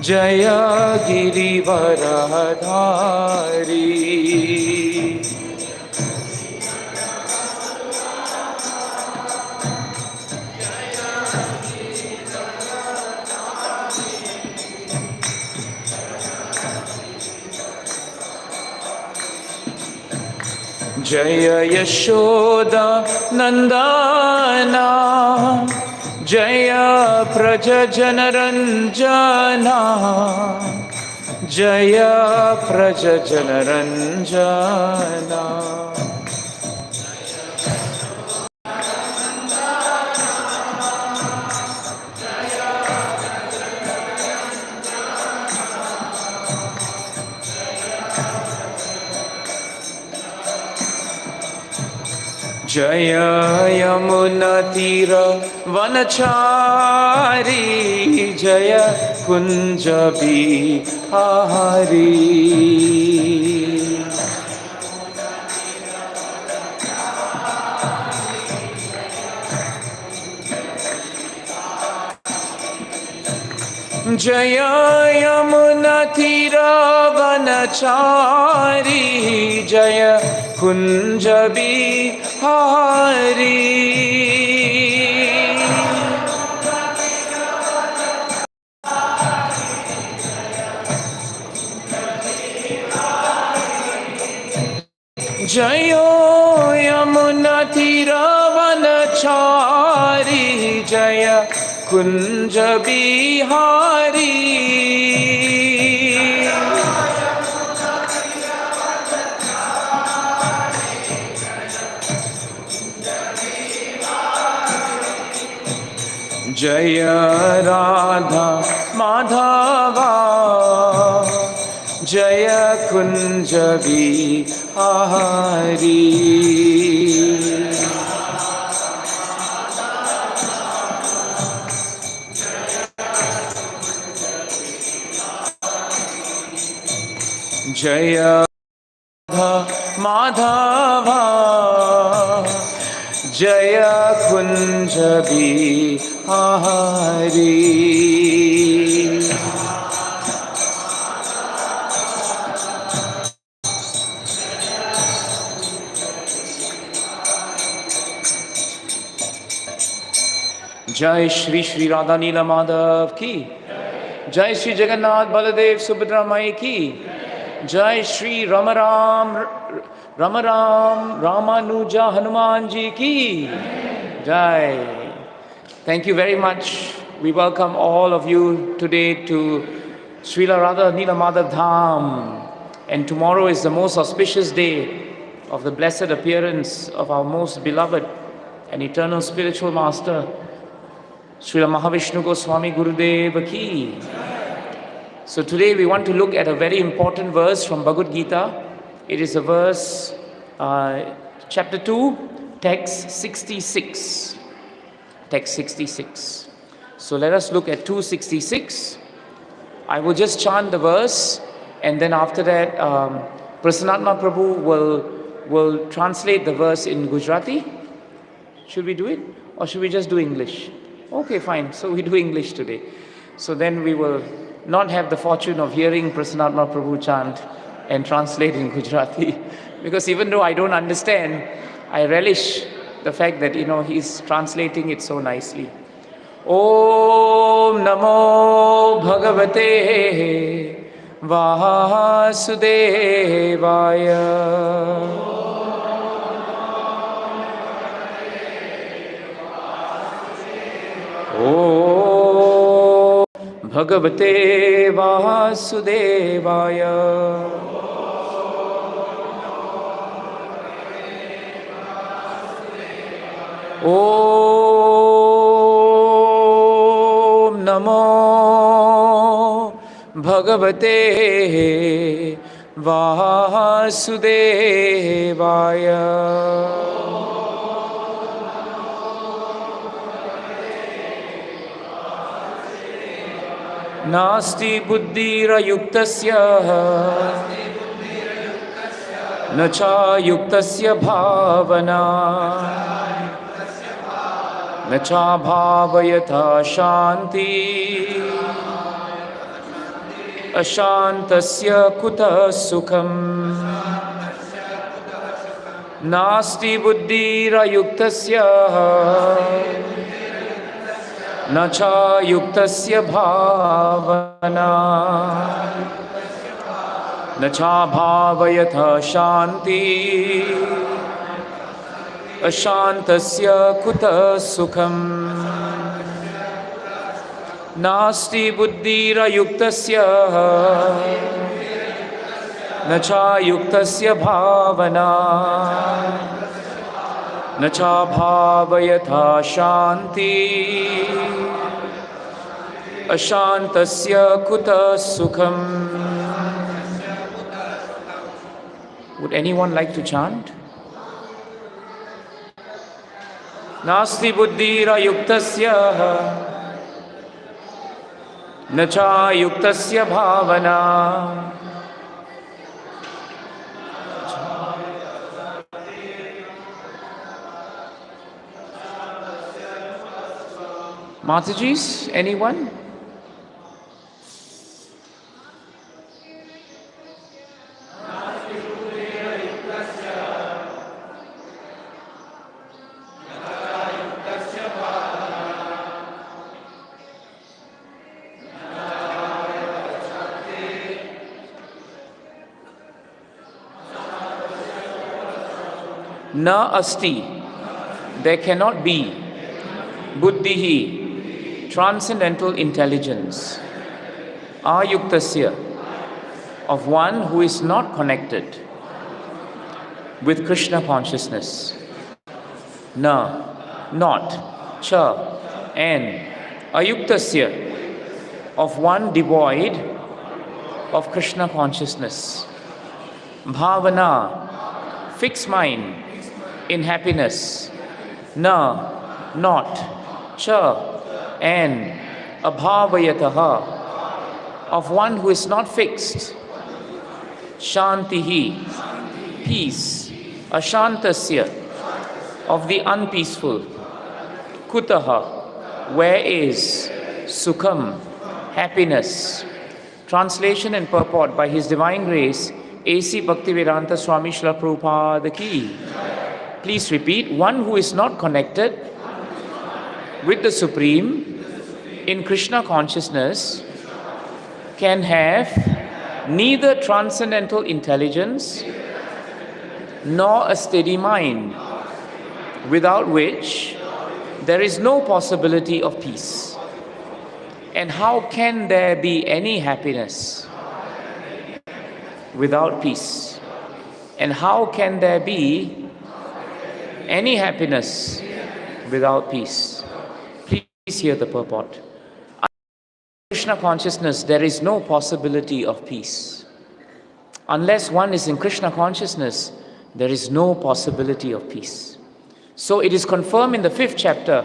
Jaya Girivaradhari. Jaya Yashoda Nandana, Jaya Praja Janaranjana, Jaya Praja Janaranjana. Jaya Yamuna Tira Vanachari, Jaya Kunja Bihari. Jaya Yamuna Tira Vanachari, Jaya Kunja Bihari. Jaya Yamuna Tira Vanachari, Jaya Kunja Bihari. Jaya Radha Madhava, Jaya Kunja Bihari. Jaya Radha Madhava, Jaya Kunja Bihari. Jai Shri Shri Radha Neela Madhav ki, Jai Shri Jagannath Baladev Subhadra Mai ki, Jai Shri Ramaram Ramanuja Hanumanji ki, Jai. Thank you very much. We welcome all of you today to Srila Radha Neela Madhav Dham. And tomorrow is the most auspicious day of the blessed appearance of our most beloved and eternal spiritual master, Srila Mahavishnu Goswami Gurudev ki. So today we want to look at a very important verse from Bhagavad Gita. It is a verse, chapter 2, text 66. Text 66. So let us look at 266. I will just chant the verse, and then after that, Prasanatma Prabhu will translate the verse in Gujarati. Should we do it? Or should we just do English? Okay, fine. So we do English today. So then we will not have the fortune of hearing Prasanatma Prabhu chant and translate in Gujarati. Because even though I don't understand, I relish the fact that, he's translating it so nicely. Om Namo Bhagavate Vasudevaya. Om Bhagavate Vasudevaya. Om Namo Bhagavate Vasudevaya. Nasti buddhira yuktasya nacha yuktasya bhavana nacha bhavayatha shanti Ashantasya kuta sukham. Nasti buddhirayuktasya nacha yuktasya bhavana nacha bhavayatha shanti ashantasya kuta sukham. Nasti buddhirayuktasya nacha yuktasya bhavana nacha bhavayatha shanti ashantasya kuta sukham. Would anyone like to chant? Nasti buddhira yuktasya nacha yuktasya bhavana Matajis, anyone? Na asti, there cannot be, buddhihi, transcendental intelligence, ayuktasya, of one who is not connected with Krishna consciousness. Na, not, cha, and ayuktasya, of one devoid of Krishna consciousness. Bhavana, fixed mind in happiness. Na, not, cha, and abhavayataha, of one who is not fixed. Shantihi, peace. Ashantasya, of the unpeaceful. Kutaha, where is. Sukham, happiness. Translation and purport by His Divine Grace, A.C. Bhaktivedanta Swami Srila Prabhupada Ki. Please repeat. One who is not connected with the Supreme in Krishna consciousness can have neither transcendental intelligence nor a steady mind, without which there is no possibility of peace. And how can there be any happiness without peace? And how can there be any happiness without peace? Please hear the purport. In Krishna consciousness, there is no possibility of peace. Unless one is in Krishna consciousness, there is no possibility of peace. So it is confirmed in the 5th chapter,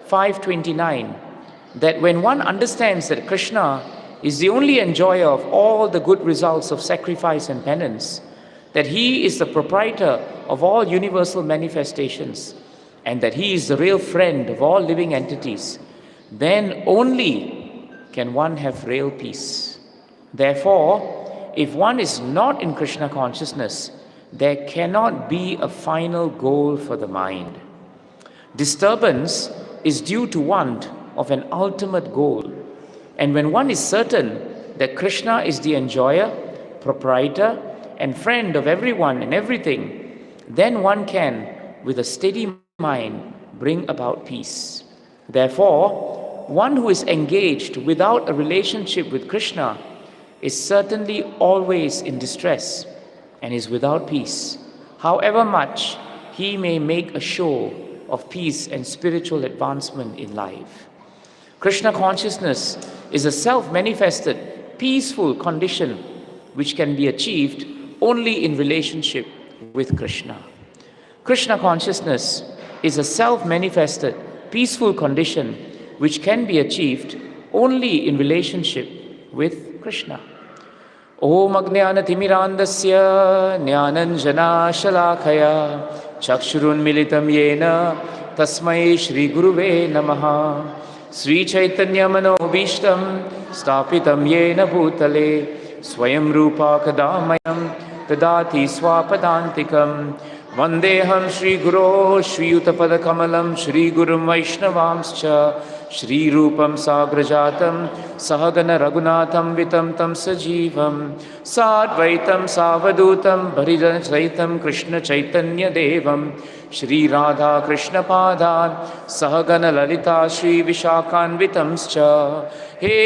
529, that when one understands that Krishna is the only enjoyer of all the good results of sacrifice and penance, that He is the proprietor of all universal manifestations, and that He is the real friend of all living entities, then only can one have real peace. Therefore, if one is not in Krishna consciousness, there cannot be a final goal for the mind. Disturbance is due to want of an ultimate goal. And when one is certain that Krishna is the enjoyer, proprietor, and friend of everyone and everything, then one can, with a steady mind, bring about peace. Therefore, one who is engaged without a relationship with Krishna is certainly always in distress and is without peace, however much he may make a show of peace and spiritual advancement in life. Krishna consciousness is a self-manifested, peaceful condition which can be achieved only in relationship with Krishna. Krishna consciousness is a self-manifested, peaceful condition which can be achieved only in relationship with Krishna. Om Ajnana-timirandasya Jnananjana Shalakaya Chakshurun Militam Yena Tasmai Shri Guruve Namaha Sri Chaitanya Manobishtam स्थापितं येन भूतले स्वयं रूपा कदा मह्यं ददाति स्वापदान्तिकं वन्देऽहं श्रीगुरो श्रीयुतपदकमलं श्रीगुरुं वैष्णवांश्च श्रीरूपं साग्रजातं सहगण रघुनाथं वितं तं सजीवं साद्वैतं सावधूतं भरिजनसहितं कृष्णचैतन्यदेवं श्रीराधाकृष्णपादान् सहगण ललिता श्रीविशाखान्वितंश्च हे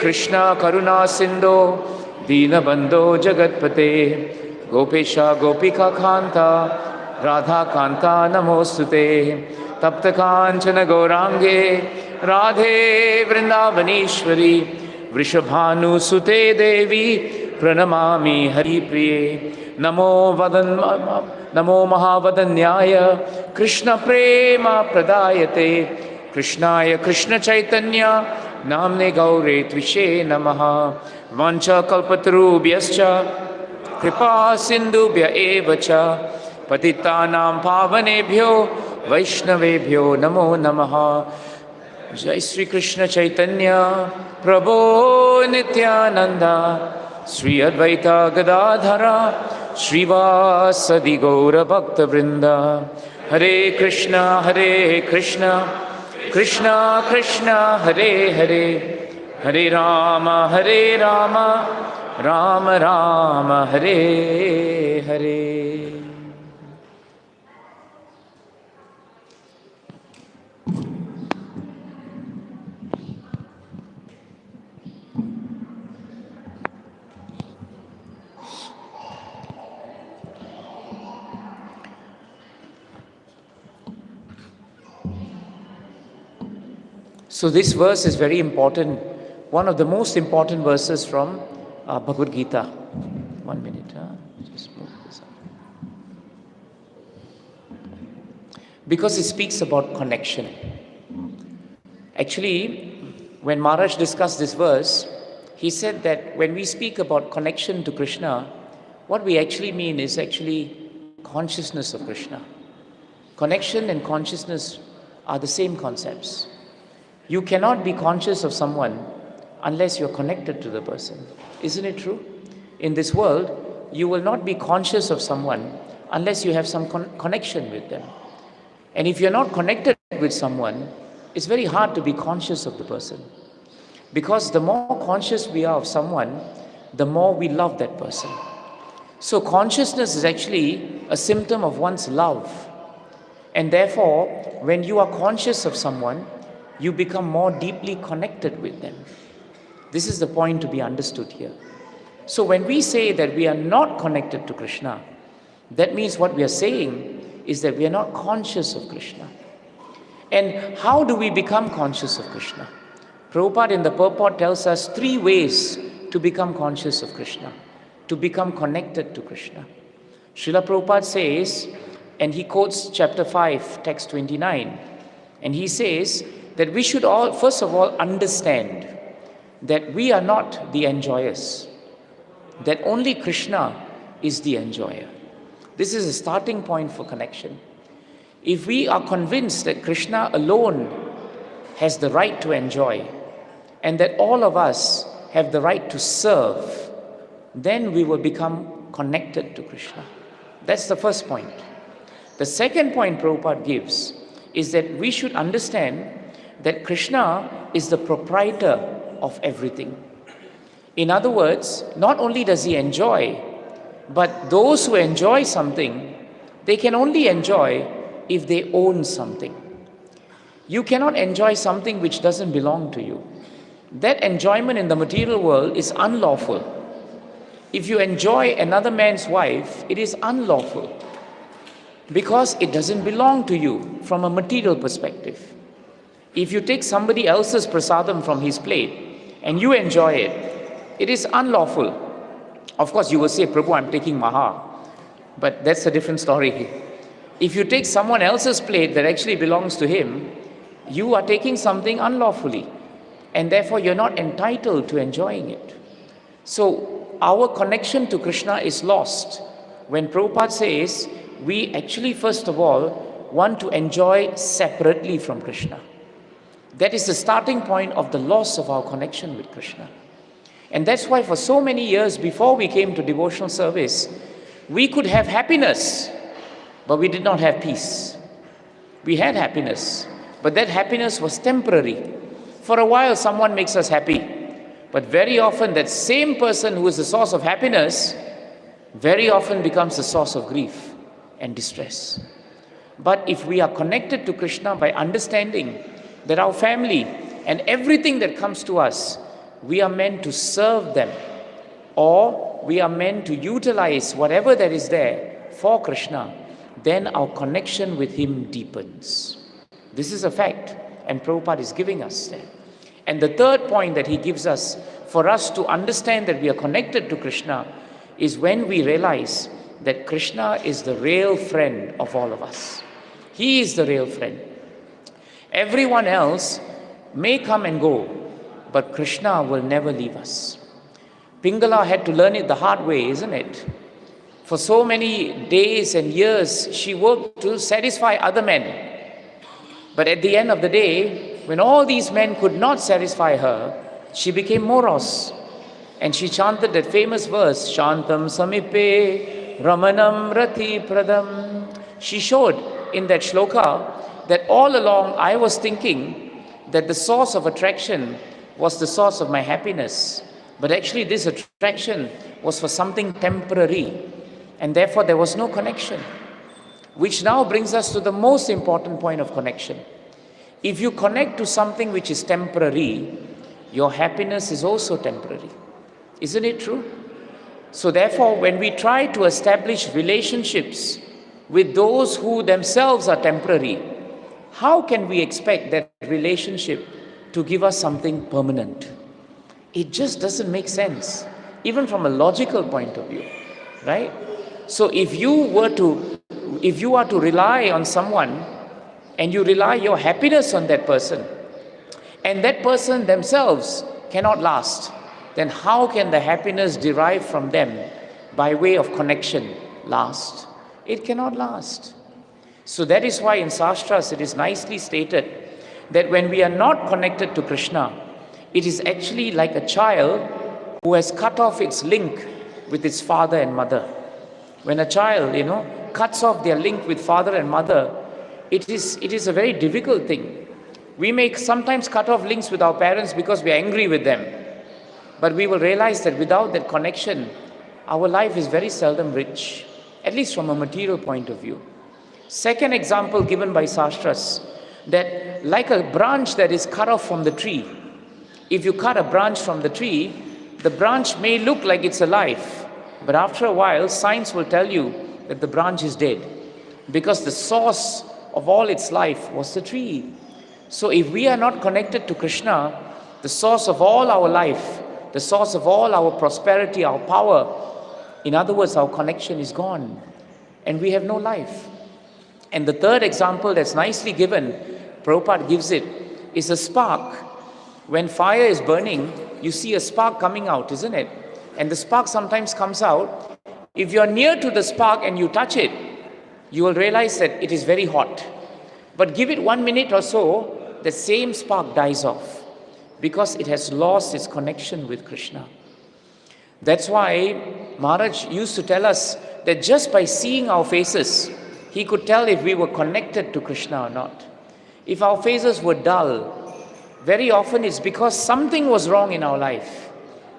कृष्णा करुणा सिन्धो दीनबन्धो जगत्पते गोपेश गोपिकान्ता राधाकान्ता नमोऽस्तुते तप्तकाञ्चन गौराङ्गे राधे वृन्दावनेश्वरी वृषभानुसुते देवी प्रणमामि हरिप्रिये नमो महावदन्याय कृष्णप्रेम प्रदायते कृष्णाय कृष्णचैतन्य नाम्ने गौरे त्विषे नमः वाञ्छाकल्पतरुभ्यश्च कृपा सिन्धुभ्य एव च पतितानां पावनेभ्यो वैष्णवेभ्यो नमो नमः। जय श्री कृष्ण चैतन्य प्रभो नित्यानंद श्री अद्वैता गदाधरा श्रीवासदि गौर भक्तवृंद हरे Krishna Krishna Krishna Hare Hare Hare Ram Ram Ram Hare Hare. So this verse is very important, one of the most important verses from Bhagavad Gita. 1 minute, just move this up. Because it speaks about connection. Actually, when Maharaj discussed this verse, he said that when we speak about connection to Krishna, what we actually mean is actually consciousness of Krishna. Connection and consciousness are the same concepts. You cannot be conscious of someone unless you're connected to the person. Isn't it true? In this world, you will not be conscious of someone unless you have some connection with them. And if you're not connected with someone, it's very hard to be conscious of the person. Because the more conscious we are of someone, the more we love that person. So consciousness is actually a symptom of one's love. And therefore, when you are conscious of someone, you become more deeply connected with them. This is the point to be understood here. So when we say that we are not connected to Krishna, that means what we are saying is that we are not conscious of Krishna. And how do we become conscious of Krishna? Prabhupada in the purport tells us 3 ways to become conscious of Krishna, to become connected to Krishna. Srila Prabhupada says, and he quotes chapter 5, text 29, and he says that we should all, first of all, understand that we are not the enjoyers, that only Krishna is the enjoyer. This is a starting point for connection. If we are convinced that Krishna alone has the right to enjoy, and that all of us have the right to serve, then we will become connected to Krishna. That's the first point. The second point Prabhupada gives is that we should understand that Krishna is the proprietor of everything. In other words, not only does he enjoy, but those who enjoy something, they can only enjoy if they own something. You cannot enjoy something which doesn't belong to you. That enjoyment in the material world is unlawful. If you enjoy another man's wife, it is unlawful because it doesn't belong to you from a material perspective. If you take somebody else's prasadam from his plate and you enjoy it, it is unlawful. Of course, you will say, Prabhu, I'm taking maha. But that's a different story. If you take someone else's plate that actually belongs to him, you are taking something unlawfully. And therefore, you're not entitled to enjoying it. So, our connection to Krishna is lost when Prabhupada says, we actually, first of all, want to enjoy separately from Krishna. That is the starting point of the loss of our connection with Krishna. And that's why for so many years before we came to devotional service, we could have happiness, but we did not have peace. We had happiness, but that happiness was temporary. For a while, someone makes us happy, but very often that same person who is the source of happiness very often becomes the source of grief and distress. But if we are connected to Krishna by understanding that our family and everything that comes to us, we are meant to serve them, or we are meant to utilize whatever that is there for Krishna, then our connection with Him deepens. This is a fact, and Prabhupada is giving us that. And the third point that he gives us for us to understand that we are connected to Krishna is when we realize that Krishna is the real friend of all of us. He is the real friend. Everyone else may come and go, but Krishna will never leave us. Pingala had to learn it the hard way, isn't it? For so many days and years, she worked to satisfy other men. But at the end of the day, when all these men could not satisfy her, she became Moros. And she chanted that famous verse, Shantam Samipe Ramanam Rati Pradam. She showed in that shloka that all along I was thinking that the source of attraction was the source of my happiness. But actually this attraction was for something temporary. And therefore there was no connection. Which now brings us to the most important point of connection. If you connect to something which is temporary, your happiness is also temporary. Isn't it true? So therefore, when we try to establish relationships with those who themselves are temporary, how can we expect that relationship to give us something permanent? It just doesn't make sense, even from a logical point of view, right? So if you are to rely on someone and you rely your happiness on that person, and that person themselves cannot last, then how can the happiness derived from them by way of connection last? It cannot last. So that is why in Shastras it is nicely stated that when we are not connected to Krishna, it is actually like a child who has cut off its link with its father and mother. When a child, cuts off their link with father and mother, it is a very difficult thing. We may sometimes cut off links with our parents because we are angry with them. But we will realize that without that connection, our life is very seldom rich, at least from a material point of view. Second example given by Shastras, that like a branch that is cut off from the tree, if you cut a branch from the tree, the branch may look like it's alive, but after a while, science will tell you that the branch is dead, because the source of all its life was the tree. So if we are not connected to Krishna, the source of all our life, the source of all our prosperity, our power, in other words, our connection is gone, and we have no life. And the third example that's nicely given, Prabhupada gives it, is a spark. When fire is burning, you see a spark coming out, isn't it? And the spark sometimes comes out. If you're near to the spark and you touch it, you will realize that it is very hot. But give it 1 minute or so, the same spark dies off, because it has lost its connection with Krishna. That's why Maharaj used to tell us that just by seeing our faces, he could tell if we were connected to Krishna or not. If our faces were dull, very often it's because something was wrong in our life,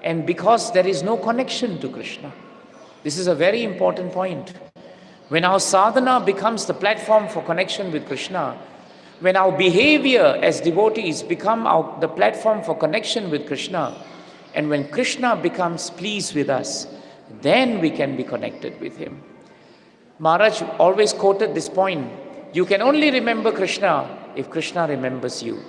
and because there is no connection to Krishna. This is a very important point. When our sadhana becomes the platform for connection with Krishna, when our behavior as devotees become the platform for connection with Krishna, and when Krishna becomes pleased with us, then we can be connected with Him. Maharaj always quoted this point, you can only remember Krishna if Krishna remembers you.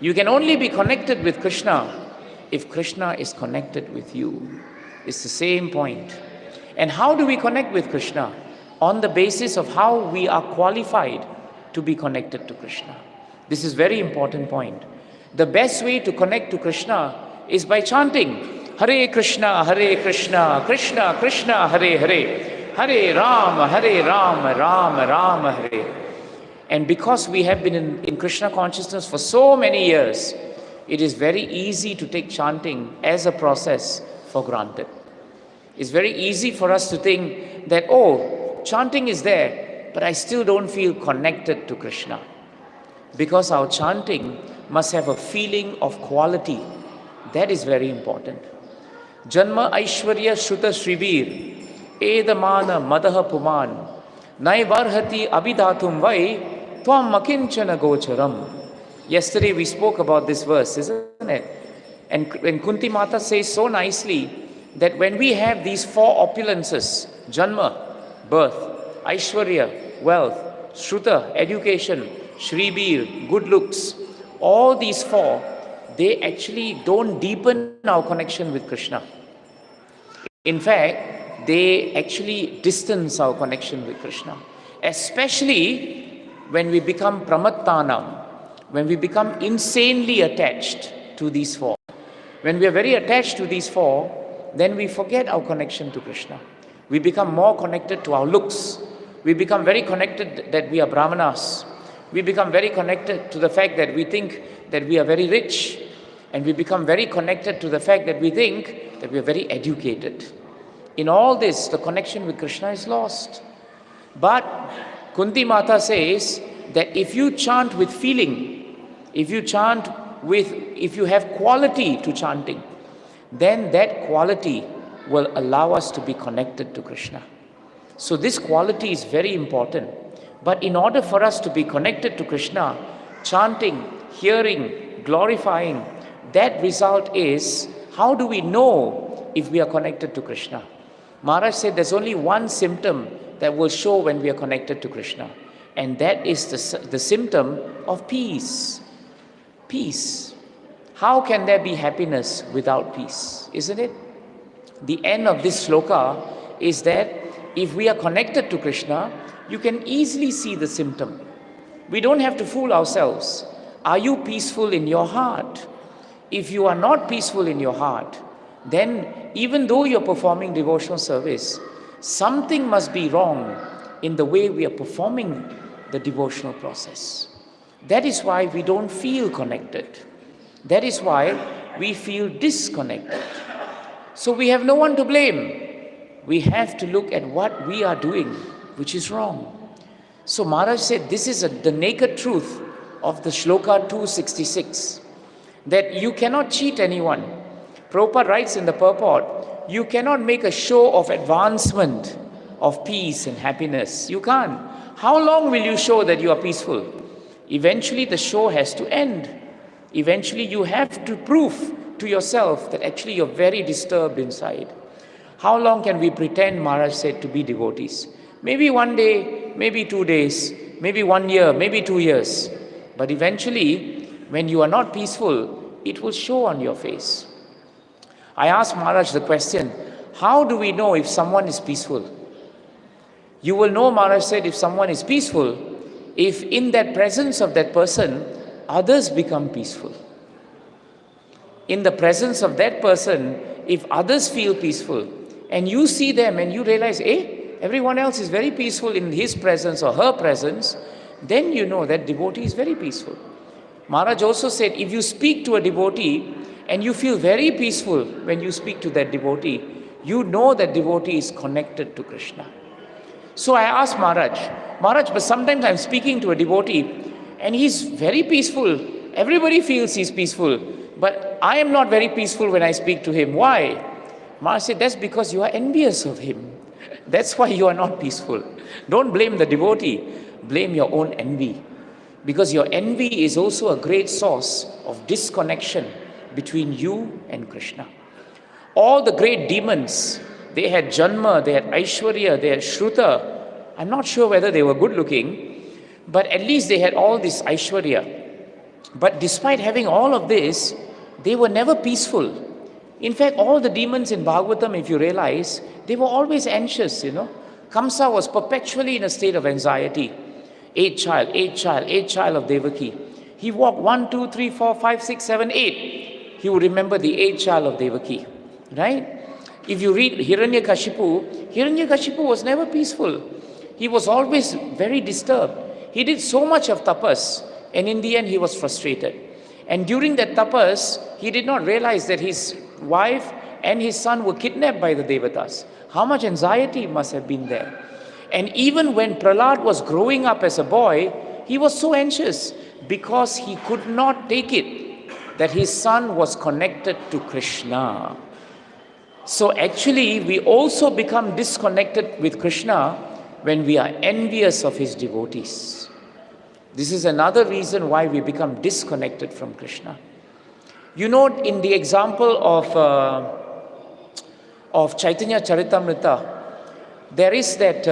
You can only be connected with Krishna if Krishna is connected with you. It's the same point. And how do we connect with Krishna? On the basis of how we are qualified to be connected to Krishna. This is a very important point. The best way to connect to Krishna is by chanting Hare Krishna, Krishna Krishna, Hare Hare, Hare Rama, Rama Rama, Hare. And because we have been in Krishna consciousness for so many years, it is very easy to take chanting as a process for granted. It's very easy for us to think that, oh, chanting is there, but I still don't feel connected to Krishna. Because our chanting must have a feeling of quality. That is very important. Janma Aishwarya Shruta Shribir Edamana Madaha Puman Naivarhati Abhidatum Vai Tvam Makinchana Gocharam. Yesterday we spoke about this verse, isn't it? And Kunti Mata says so nicely that when we have these four opulences, Janma, birth, Aishwarya, wealth, Shruta, education, Shribir, good looks, all these four, they actually don't deepen our connection with Krishna. In fact, they actually distance our connection with Krishna. Especially when we become pramattanam, when we become insanely attached to these four. When we are very attached to these four, then we forget our connection to Krishna. We become more connected to our looks. We become very connected that we are brahmanas. We become very connected to the fact that we think that we are very rich. And we become very connected to the fact that we think that we are very educated. In all this, the connection with Krishna is lost. But Kunti Mata says that if you chant with feeling, if you have quality to chanting, then that quality will allow us to be connected to Krishna. So this quality is very important. But in order for us to be connected to Krishna, chanting, hearing, glorifying, that result is, how do we know if we are connected to Krishna? Maharaj said there's only one symptom that will show when we are connected to Krishna. And that is the symptom of peace. Peace. How can there be happiness without peace? Isn't it? The end of this sloka is that if we are connected to Krishna, you can easily see the symptom. We don't have to fool ourselves. Are you peaceful in your heart? If you are not peaceful in your heart, then even though you're performing devotional service, something must be wrong in the way we are performing the devotional process. That is why we don't feel connected. That is why we feel disconnected. So we have no one to blame. We have to look at what we are doing, which is wrong. So Maharaj said this is the naked truth of the Shloka 266, that you cannot cheat anyone. Prabhupada writes in the purport, you cannot make a show of advancement of peace and happiness. You can't. How long will you show that you are peaceful? Eventually the show has to end. Eventually you have to prove to yourself that actually you're very disturbed inside. How long can we pretend, Maharaj said, to be devotees? Maybe one day, maybe 2 days, maybe 1 year, maybe 2 years. But eventually, when you are not peaceful, it will show on your face. I asked Maharaj the question, how do we know if someone is peaceful? You will know, Maharaj said, if someone is peaceful, if in that presence of that person, others become peaceful. In the presence of that person, if others feel peaceful, and you see them and you realize, everyone else is very peaceful in his presence or her presence, then you know that devotee is very peaceful. Maharaj also said, if you speak to a devotee and you feel very peaceful when you speak to that devotee, you know that devotee is connected to Krishna. So I asked Maharaj, but sometimes I'm speaking to a devotee and he's very peaceful. Everybody feels he's peaceful, but I am not very peaceful when I speak to him. Why? Maharaj said, that's because you are envious of him. That's why you are not peaceful. Don't blame the devotee, blame your own envy. Because your envy is also a great source of disconnection between you and Krishna. All the great demons, they had Janma, they had Aishwarya, they had Shruta. I'm not sure whether they were good looking, but at least they had all this Aishwarya. But despite having all of this, they were never peaceful. In fact, all the demons in Bhagavatam, if you realize, they were always anxious, Kamsa was perpetually in a state of anxiety. Eighth child of Devaki. He walked 1, 2, 3, 4, 5, 6, 7, 8. He would remember the eighth child of Devaki, right? If you read Hiranyakashipu was never peaceful. He was always very disturbed. He did so much of tapas, and in the end he was frustrated. And during that tapas, he did not realize that his wife and his son were kidnapped by the Devatas. How much anxiety must have been there. And even when Prahlad was growing up as a boy, he was so anxious because he could not take it that his son was connected to Krishna. So actually, we also become disconnected with Krishna when we are envious of his devotees. This is another reason why we become disconnected from Krishna. You know, in the example of Chaitanya Charitamrita, there is that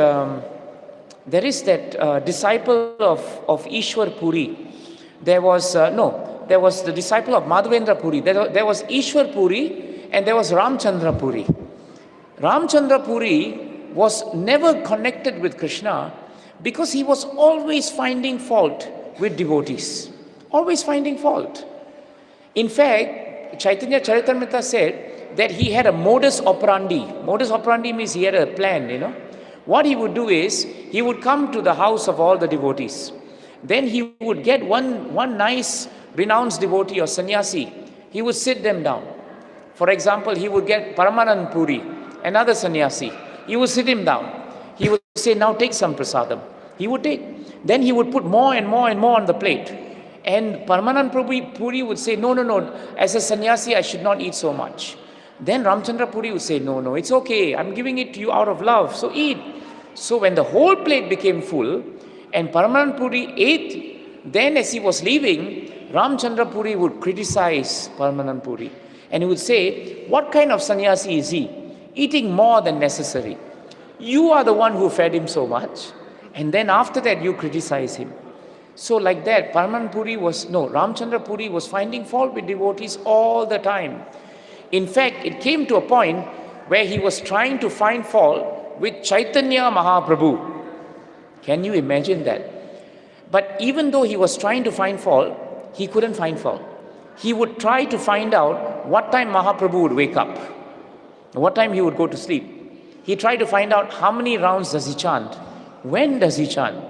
disciple of Ishwar Puri. There was the disciple of Madhavendra Puri. There was Ishwar Puri and there was Ramchandra Puri. Ramchandra Puri was never connected with Krishna because he was always finding fault with devotees. Always finding fault. In fact, Chaitanya Charitamrita said that he had a modus operandi. Modus operandi means he had a plan, you know. What he would do is, he would come to the house of all the devotees. Then he would get one nice renounced devotee or sannyasi. He would sit them down. For example, he would get Paramanand Puri, another sannyasi. He would sit him down. He would say, now take some prasadam. He would take. Then he would put more and more and more on the plate. And Paramanand Puri would say, no, as a sannyasi I should not eat so much. Then Ramchandra Puri would say, no, it's okay. I'm giving it to you out of love, so eat. So when the whole plate became full and Paramanand Puri ate, then as he was leaving, Ramchandra Puri would criticize Paramanand Puri. And he would say, what kind of sannyasi is he? Eating more than necessary. You are the one who fed him so much. And then after that, you criticize him. So like that, Ramchandra Puri was finding fault with devotees all the time. In fact, it came to a point where he was trying to find fault with Chaitanya Mahaprabhu. Can you imagine that? But even though he was trying to find fault, he couldn't find fault. He would try to find out what time Mahaprabhu would wake up, what time he would go to sleep. He tried to find out how many rounds does he chant, when does he chant.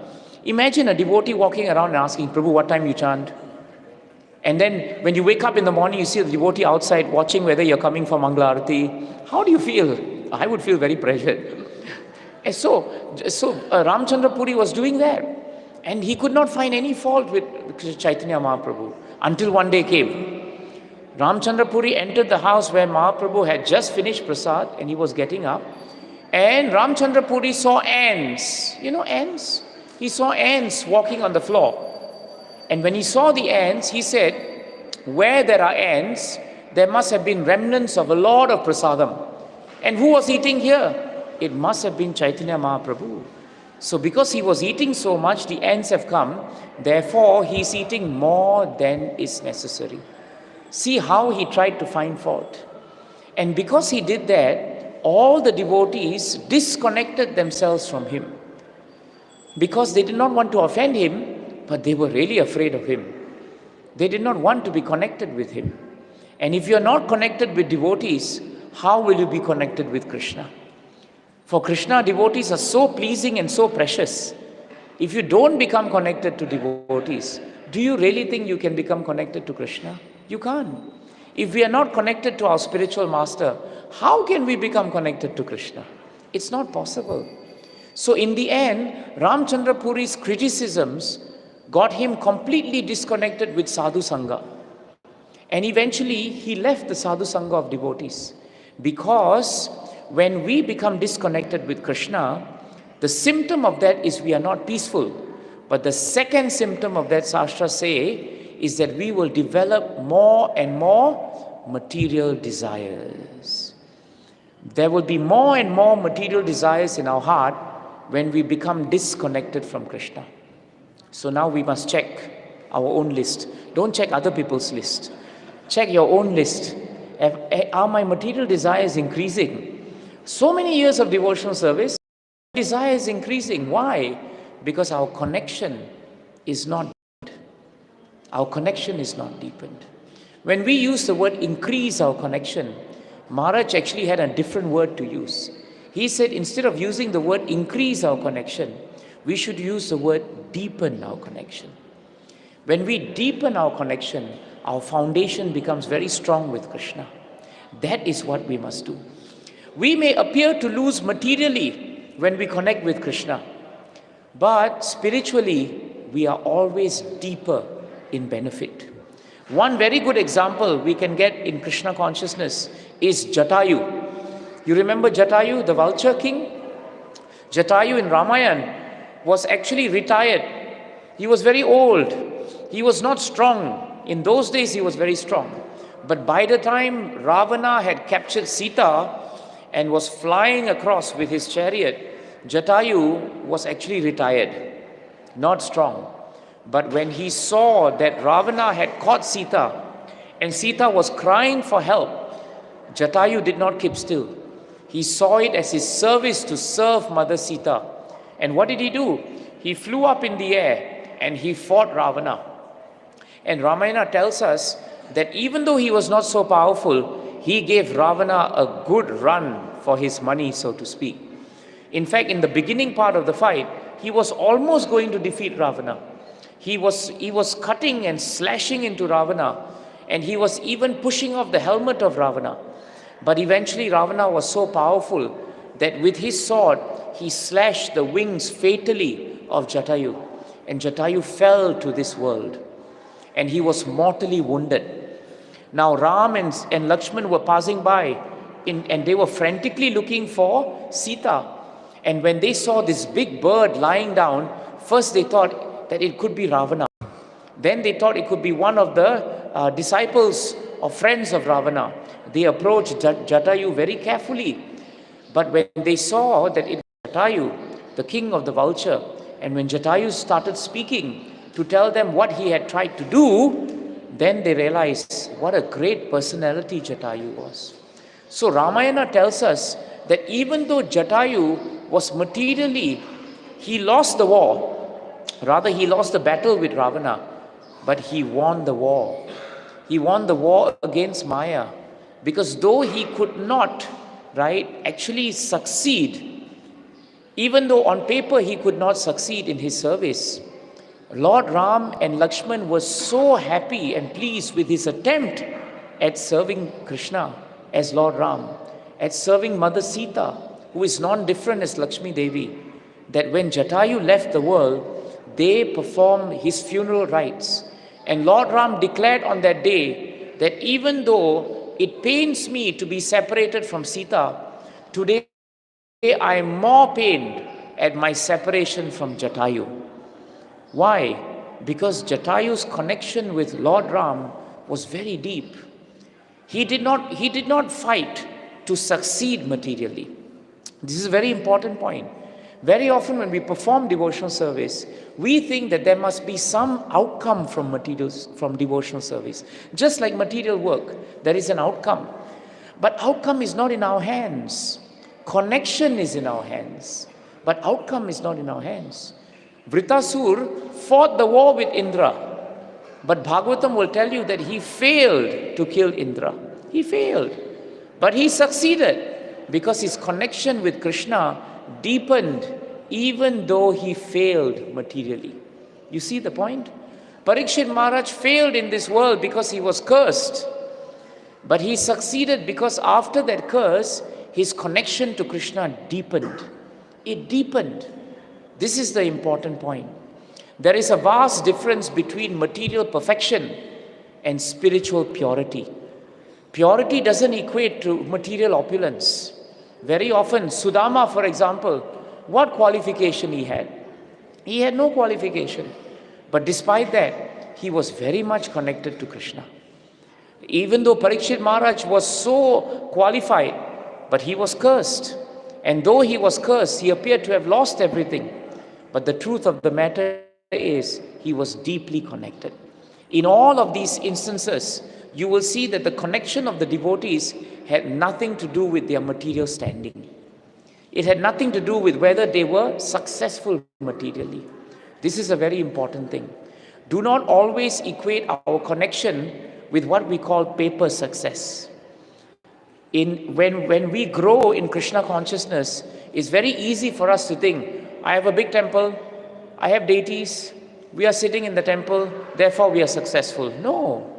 Imagine a devotee walking around and asking, Prabhu, what time you chant? And then when you wake up in the morning, you see the devotee outside watching whether you're coming for Mangala Arati. How do you feel? I would feel very pressured. And so Ramchandra Puri was doing that. And he could not find any fault with Chaitanya Mahaprabhu until one day came. Ramchandra Puri entered the house where Mahaprabhu had just finished prasad and he was getting up. And Ramchandra Puri saw ants. You know ants? He saw ants walking on the floor. And when he saw the ants, he said, where there are ants, there must have been remnants of a lot of prasadam. And who was eating here? It must have been Chaitanya Mahaprabhu. So because he was eating so much, the ants have come. Therefore, he is eating more than is necessary. See how he tried to find fault. And because he did that, all the devotees disconnected themselves from him. Because they did not want to offend him, but they were really afraid of him. They did not want to be connected with him. And if you are not connected with devotees, how will you be connected with Krishna? For Krishna, devotees are so pleasing and so precious. If you don't become connected to devotees, do you really think you can become connected to Krishna? You can't. If we are not connected to our spiritual master, how can we become connected to Krishna? It's not possible. So in the end, Ramchandra Puri's criticisms got him completely disconnected with Sadhu Sangha. And eventually, he left the Sadhu Sangha of devotees. Because when we become disconnected with Krishna, the symptom of that is we are not peaceful. But the second symptom of that, Shastra say, is that we will develop more and more material desires. There will be more and more material desires in our heart when we become disconnected from Krishna. So now we must check our own list. Don't check other people's list. Check your own list. Are my material desires increasing? So many years of devotional service, desire is increasing. Why? Because our connection is not deepened. Our connection is not deepened. When we use the word increase our connection, Maharaj actually had a different word to use. He said instead of using the word increase our connection, We should use the word deepen our connection. When we deepen our connection, our foundation becomes very strong with Krishna. That is what we must do. We may appear to lose materially when we connect with Krishna, but spiritually, we are always deeper in benefit. One very good example we can get in Krishna consciousness is Jatayu. You remember Jatayu, the vulture king? Jatayu in Ramayana was actually retired. He was very old. He was not strong. In those days, he was very strong. But by the time Ravana had captured Sita and was flying across with his chariot, Jatayu was actually retired, not strong. But when he saw that Ravana had caught Sita and Sita was crying for help, Jatayu did not keep still. He saw it as his service to serve Mother Sita. And what did he do? He flew up in the air and he fought Ravana. And Ramayana tells us that even though he was not so powerful, he gave Ravana a good run for his money, so to speak. In fact, in the beginning part of the fight, he was almost going to defeat Ravana. He was cutting and slashing into Ravana, and he was even pushing off the helmet of Ravana. But eventually Ravana was so powerful that with his sword, he slashed the wings fatally of Jatayu. And Jatayu fell to this world. And he was mortally wounded. Now Ram and Lakshman were passing by and they were frantically looking for Sita. And when they saw this big bird lying down, first they thought that it could be Ravana. Then they thought it could be one of the disciples or friends of Ravana. They approached Jatayu very carefully. But when they saw that it was Jatayu, the king of the vulture, and when Jatayu started speaking to tell them what he had tried to do, then they realized what a great personality Jatayu was. So Ramayana tells us that even though Jatayu was materially, he lost the war, rather he lost the battle with Ravana, but he won the war. He won the war against Maya, because though he could not, actually succeed, even though on paper he could not succeed in his service, Lord Ram and Lakshman were so happy and pleased with his attempt at serving Krishna as Lord Ram, at serving Mother Sita, who is non-different as Lakshmi Devi, that when Jatayu left the world, they performed his funeral rites. And Lord Ram declared on that day that even though it pains me to be separated from Sita, today I am more pained at my separation from Jatayu. Why? Because Jatayu's connection with Lord Ram was very deep. He did not fight to succeed materially. This is a very important point. Very often when we perform devotional service, we think that there must be some outcome from devotional service. Just like material work, there is an outcome. But outcome is not in our hands. Connection is in our hands. But outcome is not in our hands. Vritasur fought the war with Indra. But Bhagavatam will tell you that he failed to kill Indra. He failed. But he succeeded because his connection with Krishna deepened even though he failed materially. You see the point? Parikshit Maharaj failed in this world because he was cursed. But he succeeded because after that curse, his connection to Krishna deepened. It deepened. This is the important point. There is a vast difference between material perfection and spiritual purity. Purity doesn't equate to material opulence. Very often, Sudama, for example, what qualification he had? He had no qualification. But despite that, he was very much connected to Krishna. Even though Parikshit Maharaj was so qualified, but he was cursed. And though he was cursed, he appeared to have lost everything. But the truth of the matter is, he was deeply connected. In all of these instances, you will see that the connection of the devotees had nothing to do with their material standing. It had nothing to do with whether they were successful materially. This is a very important thing. Do not always equate our connection with what we call paper success. When we grow in Krishna consciousness, it's very easy for us to think, I have a big temple, I have deities, we are sitting in the temple, therefore we are successful. No.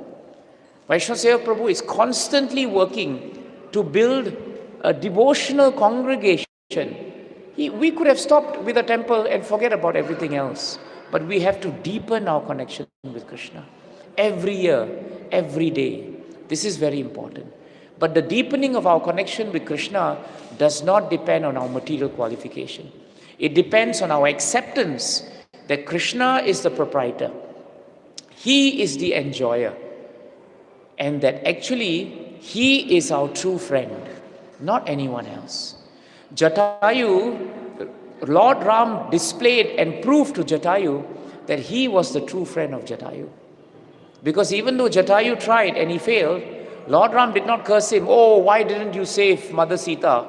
Vaishnava Sevak Prabhu is constantly working to build a devotional congregation. We could have stopped with the temple and forget about everything else. But we have to deepen our connection with Krishna. Every year, every day. This is very important. But the deepening of our connection with Krishna does not depend on our material qualification. It depends on our acceptance that Krishna is the proprietor. He is the enjoyer. And that actually, he is our true friend, not anyone else. Jatayu, Lord Ram displayed and proved to Jatayu that he was the true friend of Jatayu. Because even though Jatayu tried and he failed, Lord Ram did not curse him. Oh, why didn't you save Mother Sita?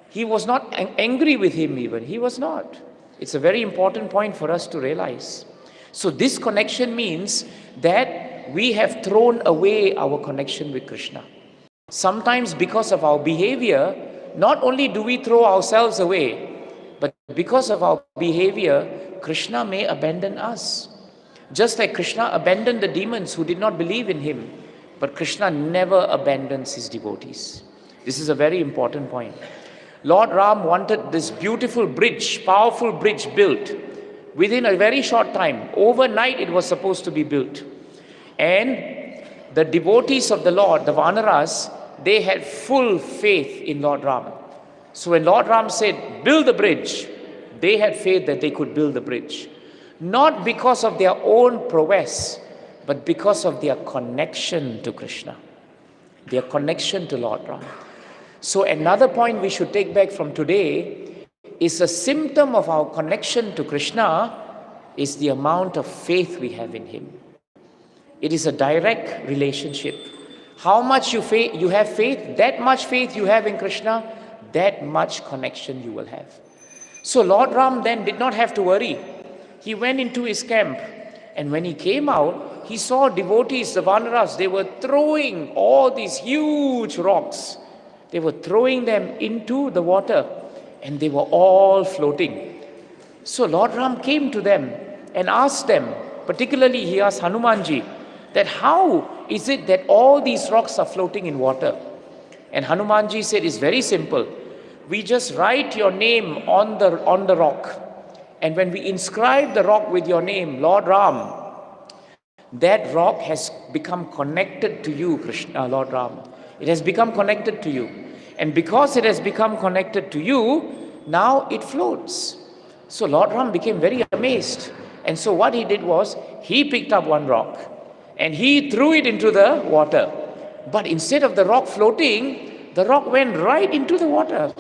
He was not angry with him even. He was not. It's a very important point for us to realize. So this connection means that we have thrown away our connection with Krishna. Sometimes because of our behavior, not only do we throw ourselves away, but because of our behavior, Krishna may abandon us. Just like Krishna abandoned the demons who did not believe in him, but Krishna never abandons his devotees. This is a very important point. Lord Ram wanted this beautiful bridge, powerful bridge built within a very short time. Overnight it was supposed to be built. And the devotees of the Lord, the Vanaras, they had full faith in Lord Ram. So when Lord Ram said, build the bridge, they had faith that they could build the bridge. Not because of their own prowess, but because of their connection to Krishna, their connection to Lord Ram. So another point we should take back from today is a symptom of our connection to Krishna is the amount of faith we have in him. It is a direct relationship. How much you have faith, that much faith you have in Krishna, that much connection you will have. So Lord Ram then did not have to worry. He went into his camp, and when he came out, he saw devotees, the Vanaras, they were throwing all these huge rocks. They were throwing them into the water, and they were all floating. So Lord Ram came to them and asked them, particularly he asked Hanumanji, that how is it that all these rocks are floating in water? And Hanumanji said, it's very simple. We just write your name on the rock. And when we inscribe the rock with your name, Lord Ram, that rock has become connected to you, Krishna, Lord Ram. It has become connected to you. And because it has become connected to you, now it floats. So Lord Ram became very amazed. And so what he did was, he picked up one rock and he threw it into the water. But instead of the rock floating, the rock went right into the water.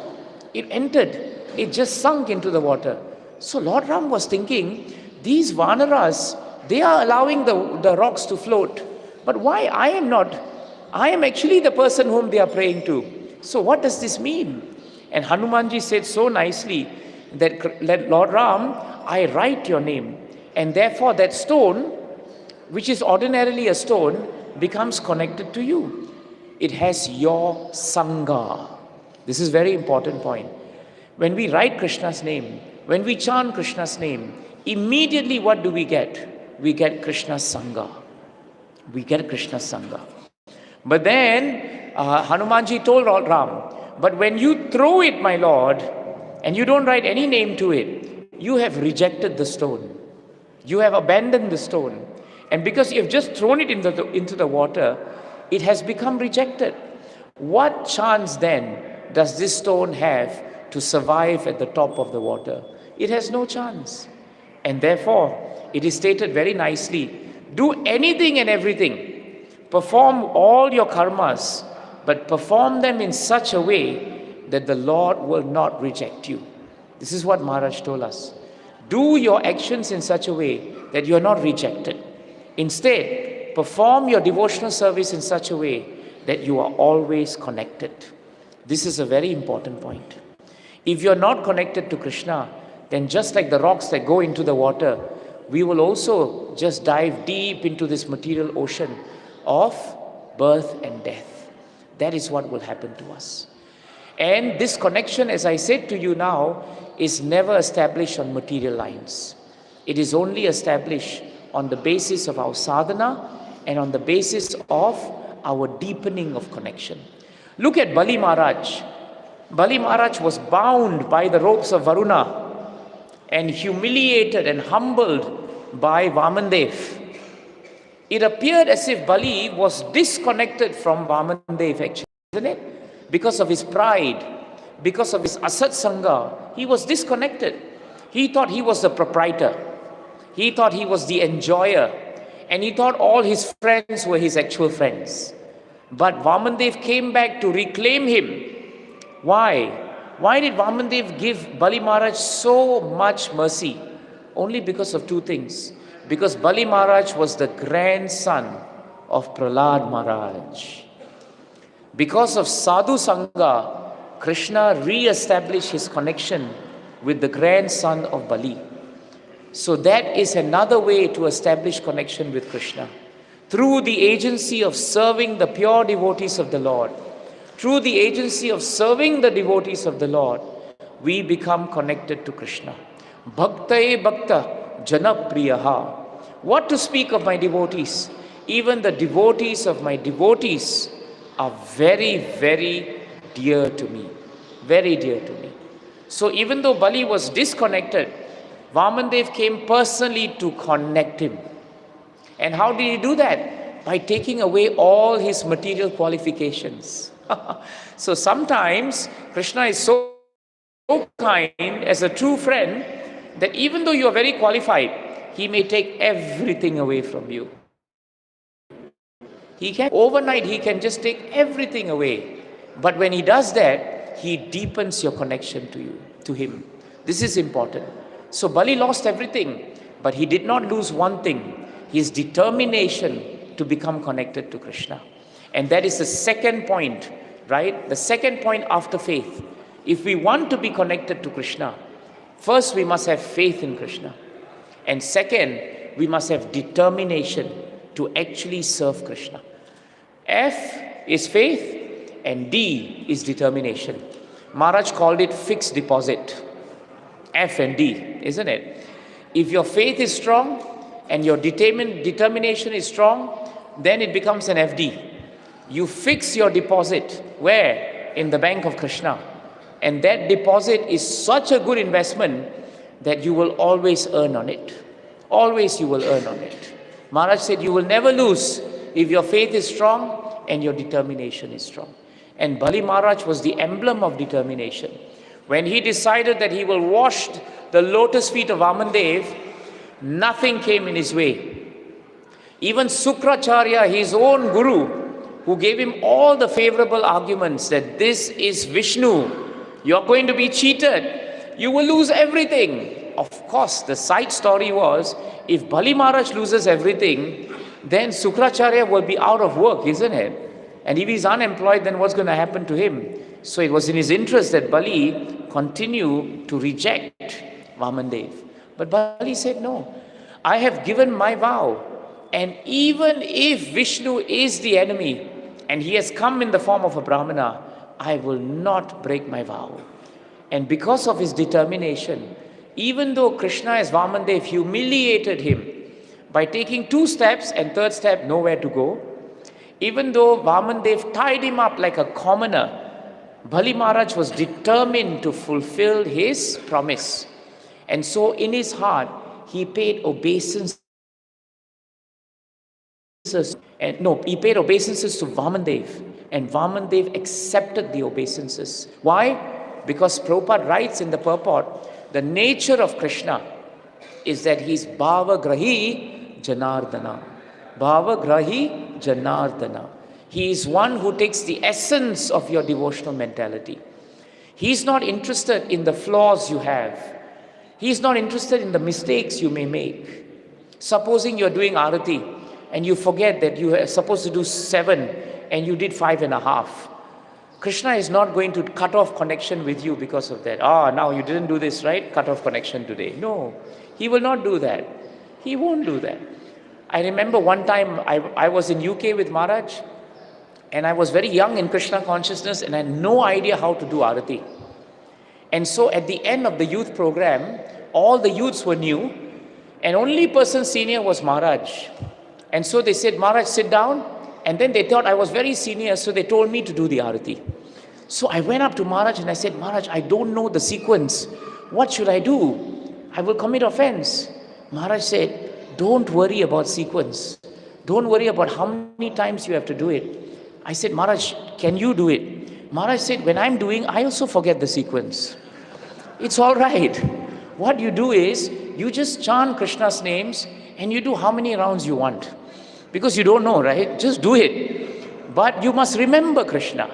It entered. It just sunk into the water. So Lord Ram was thinking, these Vanaras, they are allowing the rocks to float. But why I am not? I am actually the person whom they are praying to. So what does this mean? And Hanumanji said so nicely that Lord Ram, I write your name. And therefore that stone, which is ordinarily a stone, becomes connected to you. It has your Sangha. This is a very important point. When we write Krishna's name, when we chant Krishna's name, immediately what do we get? We get Krishna's Sangha. We get Krishna's Sangha. But then Hanumanji told Lord Ram, but when you throw it, my Lord, and you don't write any name to it, you have rejected the stone. You have abandoned the stone. And because you have just thrown it into the water, it has become rejected. What chance then does this stone have to survive at the top of the water? It has no chance. And therefore, it is stated very nicely, do anything and everything. Perform all your karmas, but perform them in such a way that the Lord will not reject you. This is what Maharaj told us. Do your actions in such a way that you are not rejected. Instead, perform your devotional service in such a way that you are always connected. This is a very important point. If you are not connected to Krishna, then just like the rocks that go into the water, we will also just dive deep into this material ocean of birth and death. That is what will happen to us. And this connection, as I said to you now, is never established on material lines. It is only established on the basis of our sadhana and on the basis of our deepening of connection. Look at Bali Maharaj. Bali Maharaj was bound by the ropes of Varuna and humiliated and humbled by Vamandev. It appeared as if Bali was disconnected from Vamandev actually, isn't it? Because of his pride, because of his asat sangha, he was disconnected. He thought he was the proprietor. He thought he was the enjoyer. And he thought all his friends were his actual friends. But Vamandev came back to reclaim him. Why? Why did Vamandev give Bali Maharaj so much mercy? Only because of two things. Because Bali Maharaj was the grandson of Prahlad Maharaj. Because of Sadhu Sangha, Krishna re-established his connection with the grandson of Bali. So that is another way to establish connection with Krishna. Through the agency of serving the pure devotees of the Lord, through the agency of serving the devotees of the Lord, we become connected to Krishna. Bhaktaye bhakta janapriyaha. What to speak of my devotees? Even the devotees of my devotees are very, very dear to me. Very dear to me. So even though Bali was disconnected, Vamandev came personally to connect him. And how did he do that? By taking away all his material qualifications. So sometimes Krishna is so kind as a true friend that even though you are very qualified, he may take everything away from you. Overnight he can just take everything away. But when he does that, he deepens your connection to him. This is important. So Bali lost everything, but he did not lose one thing, his determination to become connected to Krishna. And that is the second point, right? The second point after faith. If we want to be connected to Krishna, first we must have faith in Krishna. And second, we must have determination to actually serve Krishna. F is faith and D is determination. Maharaj called it fixed deposit. F and D, isn't it? If your faith is strong and your determination is strong, then it becomes an FD. You fix your deposit. Where? In the bank of Krishna. And that deposit is such a good investment that you will always earn on it. Always you will earn on it. Maharaj said you will never lose if your faith is strong and your determination is strong. And Bali Maharaj was the emblem of determination. When he decided that he will wash the lotus feet of Vamandev, nothing came in his way. Even Sukracharya, his own guru, who gave him all the favorable arguments that this is Vishnu, you're going to be cheated, you will lose everything. Of course, the side story was, if Bali Maharaj loses everything, then Sukracharya will be out of work, isn't it? And if he's unemployed, then what's going to happen to him? So it was in his interest that Bali continue to reject Vamandev. But Bali said, no, I have given my vow. And even if Vishnu is the enemy, and he has come in the form of a Brahmana, I will not break my vow. And because of his determination, even though Krishna as Vamandev humiliated him by taking 2 steps and third step nowhere to go, even though Vamandev tied him up like a commoner, Bali Maharaj was determined to fulfill his promise. And so in his heart, he paid obeisances. He paid obeisances to Vamandev. And Vamandev accepted the obeisances. Why? Because Prabhupada writes in the purport, the nature of Krishna is that he is Bhavagrahi Janardana. Bhavagrahi Janardana. He is one who takes the essence of your devotional mentality. He is not interested in the flaws you have. He is not interested in the mistakes you may make. Supposing you're doing Arati and you forget that you are supposed to do 7 and you did 5.5. Krishna is not going to cut off connection with you because of that. Now you didn't do this, right? Cut off connection today. No, he will not do that. He won't do that. I remember one time I was in UK with Maharaj, and I was very young in Krishna consciousness and I had no idea how to do Arati. And so at the end of the youth program, all the youths were new And only person senior was Maharaj. And so they said, Maharaj, sit down. And then they thought I was very senior, so they told me to do the arati. So I went up to Maharaj and I said, Maharaj, I don't know the sequence. What should I do? I will commit offense. Maharaj said, don't worry about sequence. Don't worry about how many times you have to do it. I said, Maharaj, can you do it? Maharaj said, when I'm doing, I also forget the sequence. It's all right. What you do is, you just chant Krishna's names and you do how many rounds you want. Because you don't know, right? Just do it. But you must remember Krishna.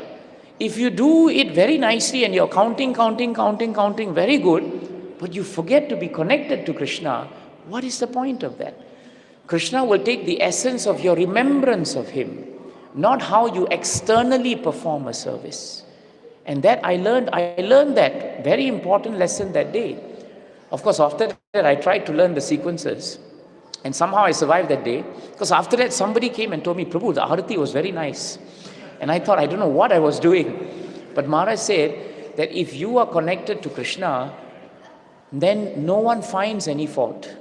If you do it very nicely and you're counting very good, but you forget to be connected to Krishna, what is the point of that? Krishna will take the essence of your remembrance of Him, not how you externally perform a service. And that I learned that very important lesson that day. Of course, after that, I tried to learn the sequences. And somehow I survived that day. Because after that, somebody came and told me, Prabhu, the arati was very nice. And I thought, I don't know what I was doing. But Maharaj said that if you are connected to Krishna, then no one finds any fault.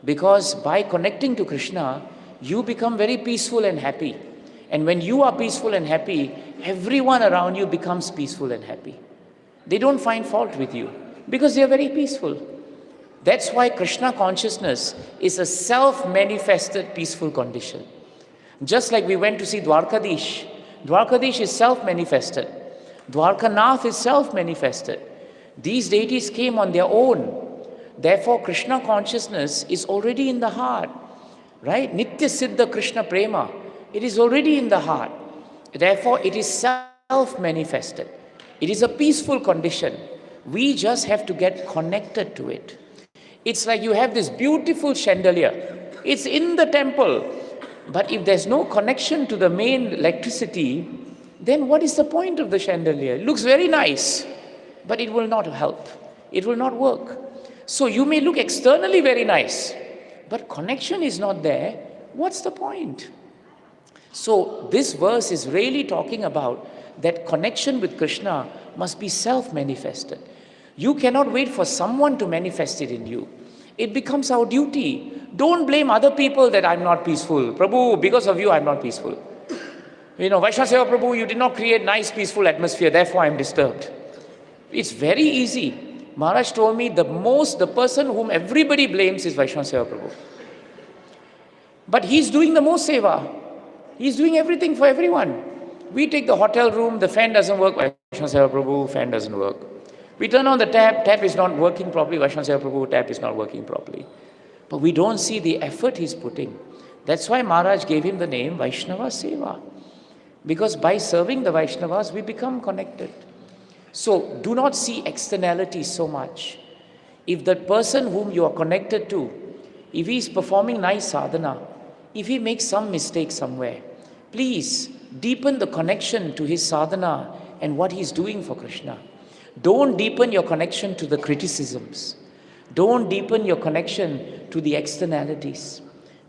Because by connecting to Krishna, you become very peaceful and happy. And when you are peaceful and happy, everyone around you becomes peaceful and happy. They don't find fault with you because they are very peaceful. That's why Krishna consciousness is a self-manifested peaceful condition. Just like we went to see Dwarkadish. Dwarkadish is self-manifested. Dwarkanath is self-manifested. These deities came on their own. Therefore, Krishna consciousness is already in the heart. Right? Nitya Siddha Krishna Prema. It is already in the heart. Therefore, it is self-manifested. It is a peaceful condition. We just have to get connected to it. It's like you have this beautiful chandelier. It's in the temple. But if there's no connection to the main electricity, then what is the point of the chandelier? It looks very nice, but it will not help. It will not work. So you may look externally very nice, but connection is not there. What's the point? So this verse is really talking about that connection with Krishna must be self-manifested. You cannot wait for someone to manifest it in you. It becomes our duty. Don't blame other people that I'm not peaceful. Prabhu, because of you, I'm not peaceful. Vaishnava Seva Prabhu, you did not create nice, peaceful atmosphere, therefore I'm disturbed. It's very easy. Maharaj told me the person whom everybody blames is Vaishnava Seva Prabhu. But he's doing the most seva. He's doing everything for everyone. We take the hotel room, the fan doesn't work, Vaishnava Seva Prabhu, fan doesn't work. We turn on the tap is not working properly, Vaishnava Seva Prabhu, tap is not working properly. But we don't see the effort he's putting. That's why Maharaj gave him the name Vaishnava Seva. Because by serving the Vaishnavas, we become connected. So do not see externalities so much. If that person whom you are connected to, if he is performing nice sadhana, if he makes some mistake somewhere, please deepen the connection to his sadhana and what he's doing for Krishna. Don't deepen your connection to the criticisms. Don't deepen your connection to the externalities.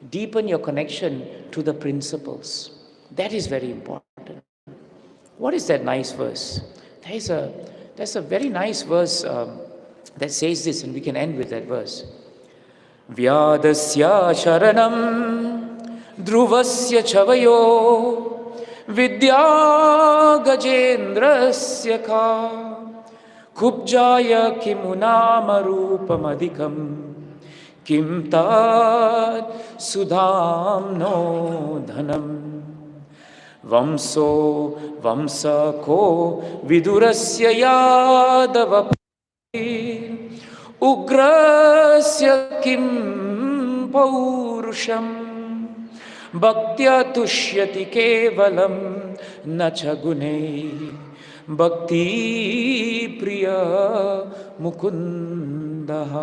Deepen your connection to the principles. That is very important. What is that nice verse? There's a very nice verse that says this, and we can end with that verse. Vyadasya sharanam dhruvasya chavayo vidya gajendrasya ka kubjaya kimunamarupamadikam kim tad sudhamno dhanam vamso vamsako vidurasya yadava ugrasya kim paurusham bhaktya tushyati kevalam nacha gune bhakti priya mukundaha.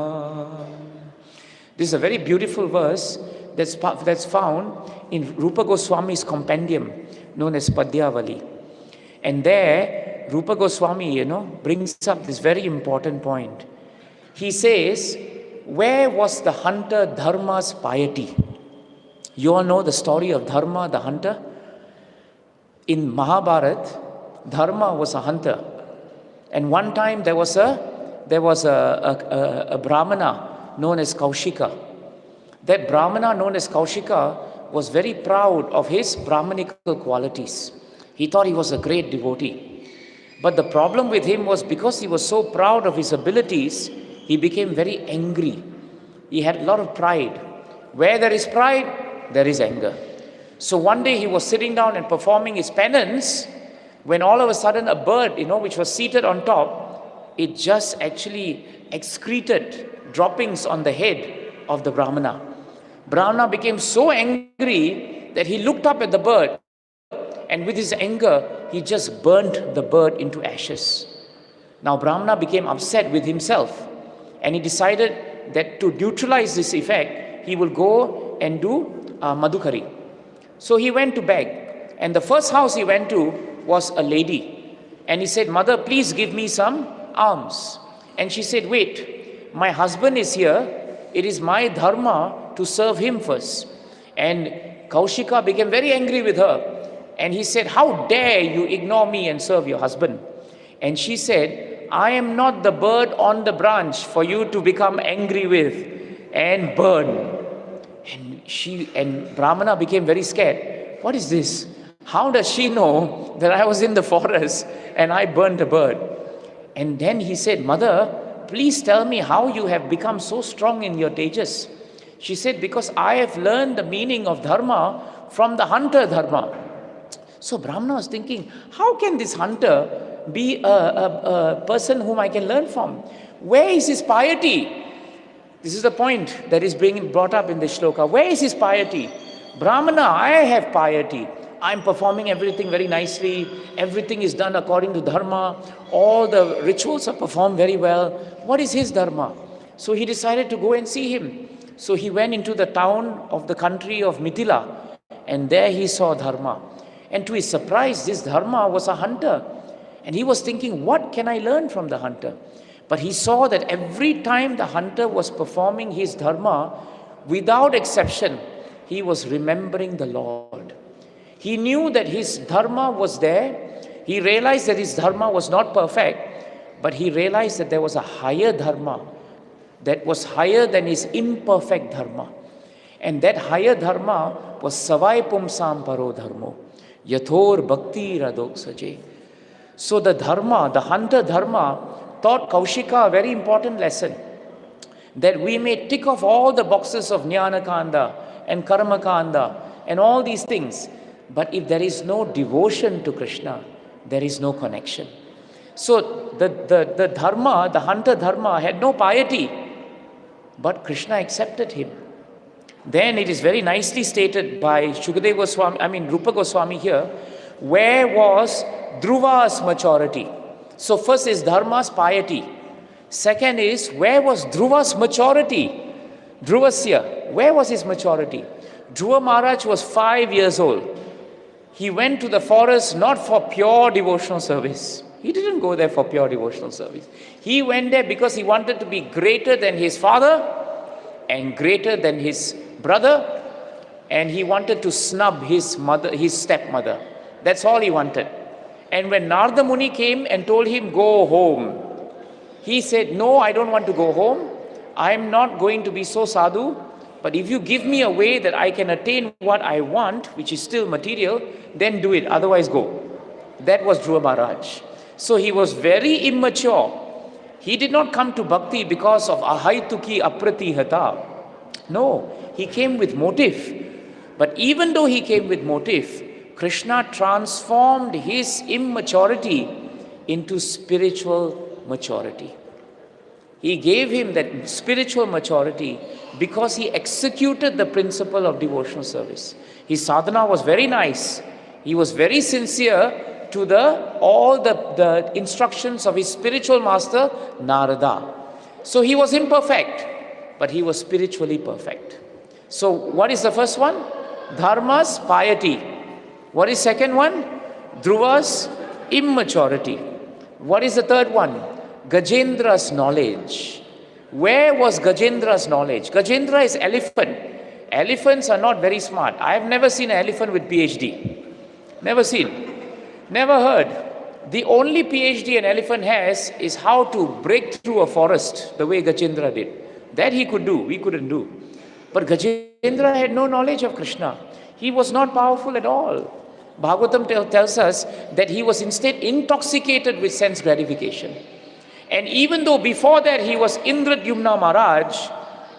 This is a very beautiful verse that's found in Rupa Goswami's compendium known as Padyavali. And there, Rupa Goswami, brings up this very important point. He says, where was the hunter Dharma's piety? You all know the story of Dharma, the hunter. In Mahabharata, Dharma was a hunter. And one time there was a Brahmana known as Kaushika. That Brahmana known as Kaushika was very proud of his Brahmanical qualities. He thought he was a great devotee. But the problem with him was because he was so proud of his abilities, he became very angry. He had a lot of pride. Where there is pride, there is anger. So one day he was sitting down and performing his penance, when all of a sudden a bird, which was seated on top, it just actually excreted droppings on the head of the Brahmana. Brahmana became so angry that he looked up at the bird, and with his anger, he just burnt the bird into ashes. Now Brahmana became upset with himself, and he decided that to neutralize this effect, he will go and do madhukari. So he went to beg, and the first house he went to was a lady, and he said, "Mother, please give me some alms." And she said, "Wait, my husband is here. It is my dharma to serve him first." And Kaushika became very angry with her, and he said, "How dare you ignore me and serve your husband?" And she said, "I am not the bird on the branch for you to become angry with and burn." And Brahmana became very scared. What is this? How does she know that I was in the forest and I burned a bird? And then he said, "Mother, please tell me how you have become so strong in your tejas." She said, "Because I have learned the meaning of dharma from the hunter dharma." So Brahmana was thinking, how can this hunter be a person whom I can learn from? Where is his piety? This is the point that is being brought up in the shloka. Where is his piety? Brahmana, I have piety. I'm performing everything very nicely. Everything is done according to dharma. All the rituals are performed very well. What is his dharma? So he decided to go and see him. So he went into the town of the country of Mithila, and there he saw dharma. And to his surprise, this dharma was a hunter. And he was thinking, what can I learn from the hunter? But he saw that every time the hunter was performing his dharma, without exception, he was remembering the Lord. He knew that his dharma was there. He realized that his dharma was not perfect, but he realized that there was a higher dharma that was higher than his imperfect dharma. And that higher dharma was savai pumsam paro dharmo, yathor bhakti radok saje. So the dharma, the hunter dharma, taught Kaushika a very important lesson, that we may tick off all the boxes of Jnana Kanda and Karma Kanda and all these things, but if there is no devotion to Krishna, there is no connection. So the dharma, the hunter dharma, had no piety, but Krishna accepted him. Then it is very nicely stated by Rupa Goswami here, where was Dhruva's maturity? So first is dharma's piety. Second is, where was Dhruva's maturity? Dhruvasya, where was his maturity? Dhruva Maharaj was 5 years old. He went to the forest not for pure devotional service. He didn't go there for pure devotional service. He went there because he wanted to be greater than his father and greater than his brother, and he wanted to snub his mother, his stepmother. That's all he wanted. And when Narada Muni came and told him, "Go home," he said, "No, I don't want to go home. I'm not going to be so sadhu, but if you give me a way that I can attain what I want, which is still material, then do it, otherwise go." That was Dhruva Maharaj. So he was very immature. He did not come to bhakti because of ahaituki apratihata. No, he came with motive. But even though he came with motive, Krishna transformed his immaturity into spiritual maturity. He gave him that spiritual maturity because he executed the principle of devotional service. His sadhana was very nice. He was very sincere to all the instructions of his spiritual master, Narada. So he was imperfect, but he was spiritually perfect. So what is the first one? Dharma's piety. What is second one? Dhruva's immaturity. What is the third one? Gajendra's knowledge. Where was Gajendra's knowledge? Gajendra is elephant. Elephants are not very smart. I have never seen an elephant with PhD. Never seen. Never heard. The only PhD an elephant has is how to break through a forest the way Gajendra did. That he could do, we couldn't do. But Gajendra had no knowledge of Krishna. He was not powerful at all. Bhagavatam tells us that he was instead intoxicated with sense gratification. And even though before that he was Indradyumna Maharaj,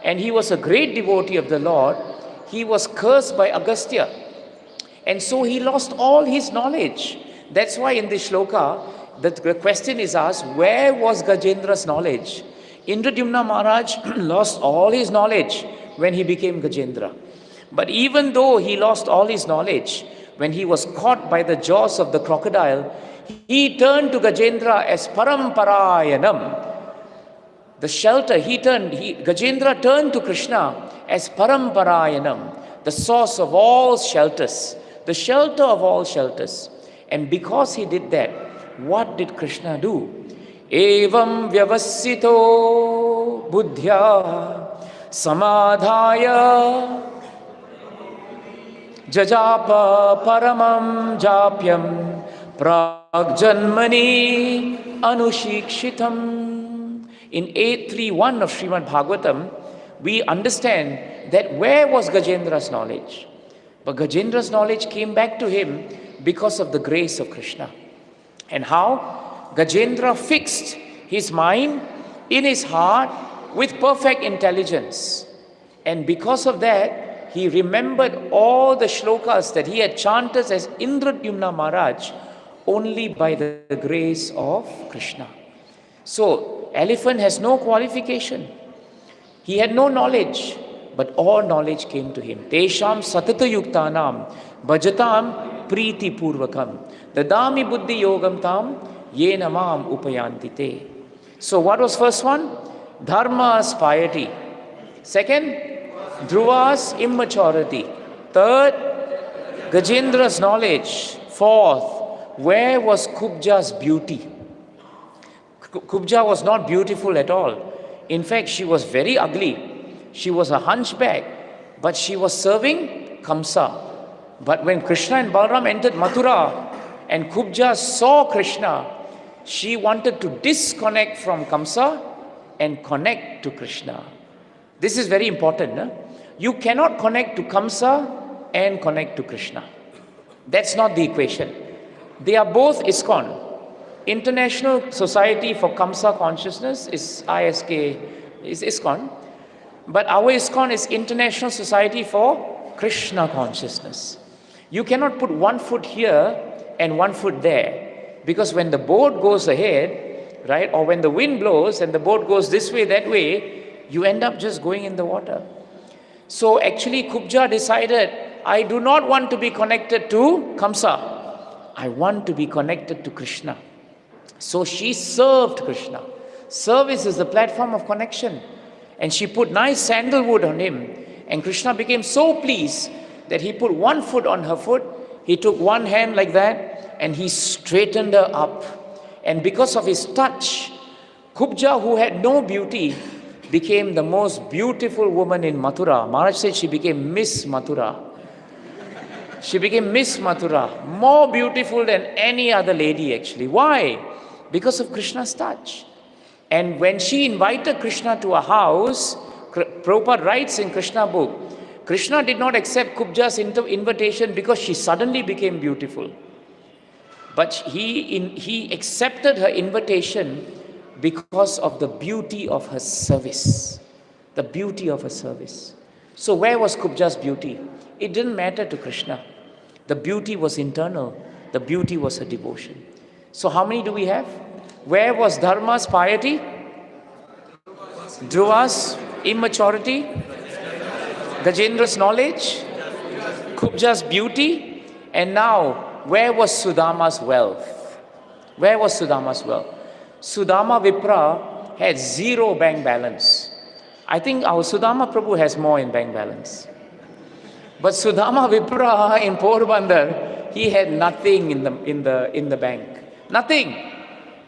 and he was a great devotee of the Lord, he was cursed by Agastya. And so he lost all his knowledge. That's why in this shloka, the question is asked, where was Gajendra's knowledge? Indradyumna Maharaj lost all his knowledge when he became Gajendra. But even though he lost all his knowledge, when he was caught by the jaws of the crocodile, he turned to Gajendra as Paramparayanam. The shelter, Gajendra turned to Krishna as Paramparayanam, the source of all shelters, the shelter of all shelters. And because he did that, what did Krishna do? Evam vyavasito buddhya samadhaya jajapa paramam japyam pragjanmani anushikshitam. In 831 of Srimad Bhagavatam, we understand that where was Gajendra's knowledge? But Gajendra's knowledge came back to him because of the grace of Krishna. And how? Gajendra fixed his mind in his heart with perfect intelligence. And because of that, he remembered all the shlokas that he had chanted as Indradyumna Maharaj only by the grace of Krishna. So, elephant has no qualification. He had no knowledge, but all knowledge came to him. Tesham satata yuktanam bhajatam priti purvakam dadami buddhi yogam tam yena mam upayantite. So what was first one? Dharma's piety. Second, Dhruva's immaturity. Third, Gajendra's knowledge. Fourth, where was Kubja's beauty? Kubja was not beautiful at all. In fact, she was very ugly. She was a hunchback, but she was serving Kamsa. But when Krishna and Balaram entered Mathura and Kubja saw Krishna, she wanted to disconnect from Kamsa and connect to Krishna. This is very important. Huh? You cannot connect to Kamsa and connect to Krishna. That's not the equation. They are both ISKCON. International Society for Kamsa Consciousness is ISK, is ISKCON. But our ISKCON is International Society for Krishna Consciousness. You cannot put one foot here and one foot there. Because when the boat goes ahead, right, or when the wind blows and the boat goes this way, that way, you end up just going in the water. So actually Kubja decided, I do not want to be connected to Kamsa. I want to be connected to Krishna. So she served Krishna. Service is the platform of connection. And she put nice sandalwood on him. And Krishna became so pleased that he put one foot on her foot. He took one hand like that and he straightened her up. And because of his touch, Kubja, who had no beauty, became the most beautiful woman in Mathura. Maharaj said she became Miss Mathura. She became Miss Mathura. More beautiful than any other lady actually. Why? Because of Krishna's touch. And when she invited Krishna to a house, Prabhupada writes in Krishna book, Krishna did not accept Kubja's invitation because she suddenly became beautiful. But he accepted her invitation because of the beauty of her service. The beauty of her service. So where was Kubja's beauty? It didn't matter to Krishna. The beauty was internal. The beauty was her devotion. So how many do we have? Where was Dharma's piety? Dhruva's immaturity? Gajendra's knowledge? Kubja's beauty? And now, where was Sudama's wealth? Where was Sudama's wealth? Sudama Vipra had zero bank balance. I think our Sudama Prabhu has more in bank balance. But Sudama Vipra in Porbandar, he had nothing in the bank. Nothing.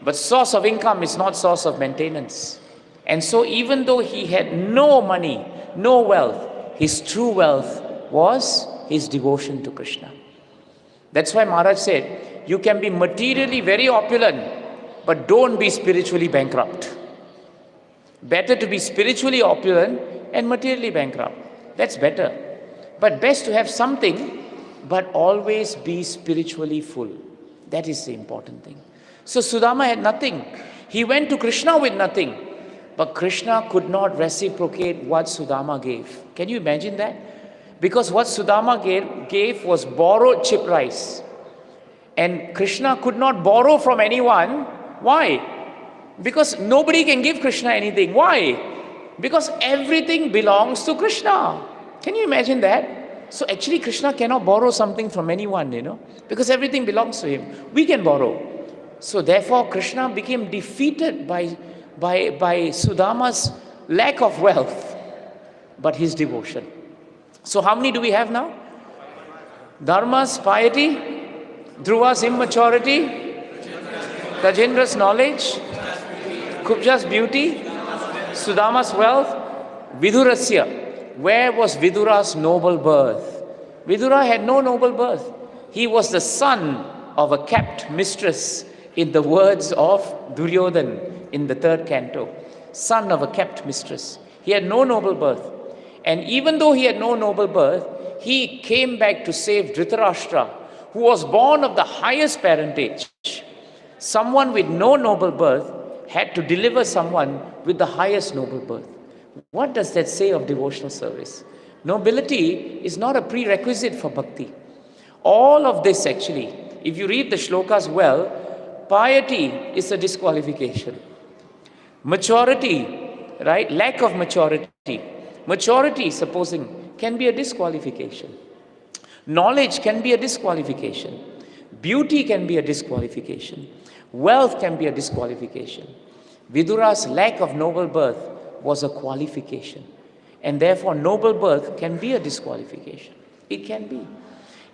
But source of income is not source of maintenance. And so even though he had no money, no wealth, his true wealth was his devotion to Krishna. That's why Maharaj said, you can be materially very opulent, but don't be spiritually bankrupt. Better to be spiritually opulent and materially bankrupt. That's better. But best to have something, but always be spiritually full. That is the important thing. So Sudama had nothing. He went to Krishna with nothing. But Krishna could not reciprocate what Sudama gave. Can you imagine that? Because what Sudama gave was borrowed chip rice. And Krishna could not borrow from anyone. Why? Because nobody can give Krishna anything. Why? Because everything belongs to Krishna. Can you imagine that? So actually Krishna cannot borrow something from anyone, because everything belongs to him. We can borrow. So therefore Krishna became defeated by Sudama's lack of wealth, but his devotion. So how many do we have now? Dharma's piety, Dhruva's immaturity, Gajendra's knowledge, Kubja's beauty, Sudama's wealth, Vidurasya. Where was Vidura's noble birth? Vidura had no noble birth. He was the son of a kept mistress, in the words of Duryodhana in the 3rd canto. Son of a kept mistress. He had no noble birth. And even though he had no noble birth, he came back to save Dhritarashtra, who was born of the highest parentage. Someone with no noble birth had to deliver someone with the highest noble birth. What does that say of devotional service? Nobility is not a prerequisite for bhakti. All of this actually, if you read the shlokas well, piety is a disqualification. Maturity, right? Lack of maturity. Maturity, supposing, can be a disqualification. Knowledge can be a disqualification. Beauty can be a disqualification. Wealth can be a disqualification. Vidura's lack of noble birth was a qualification. And therefore, noble birth can be a disqualification. It can be.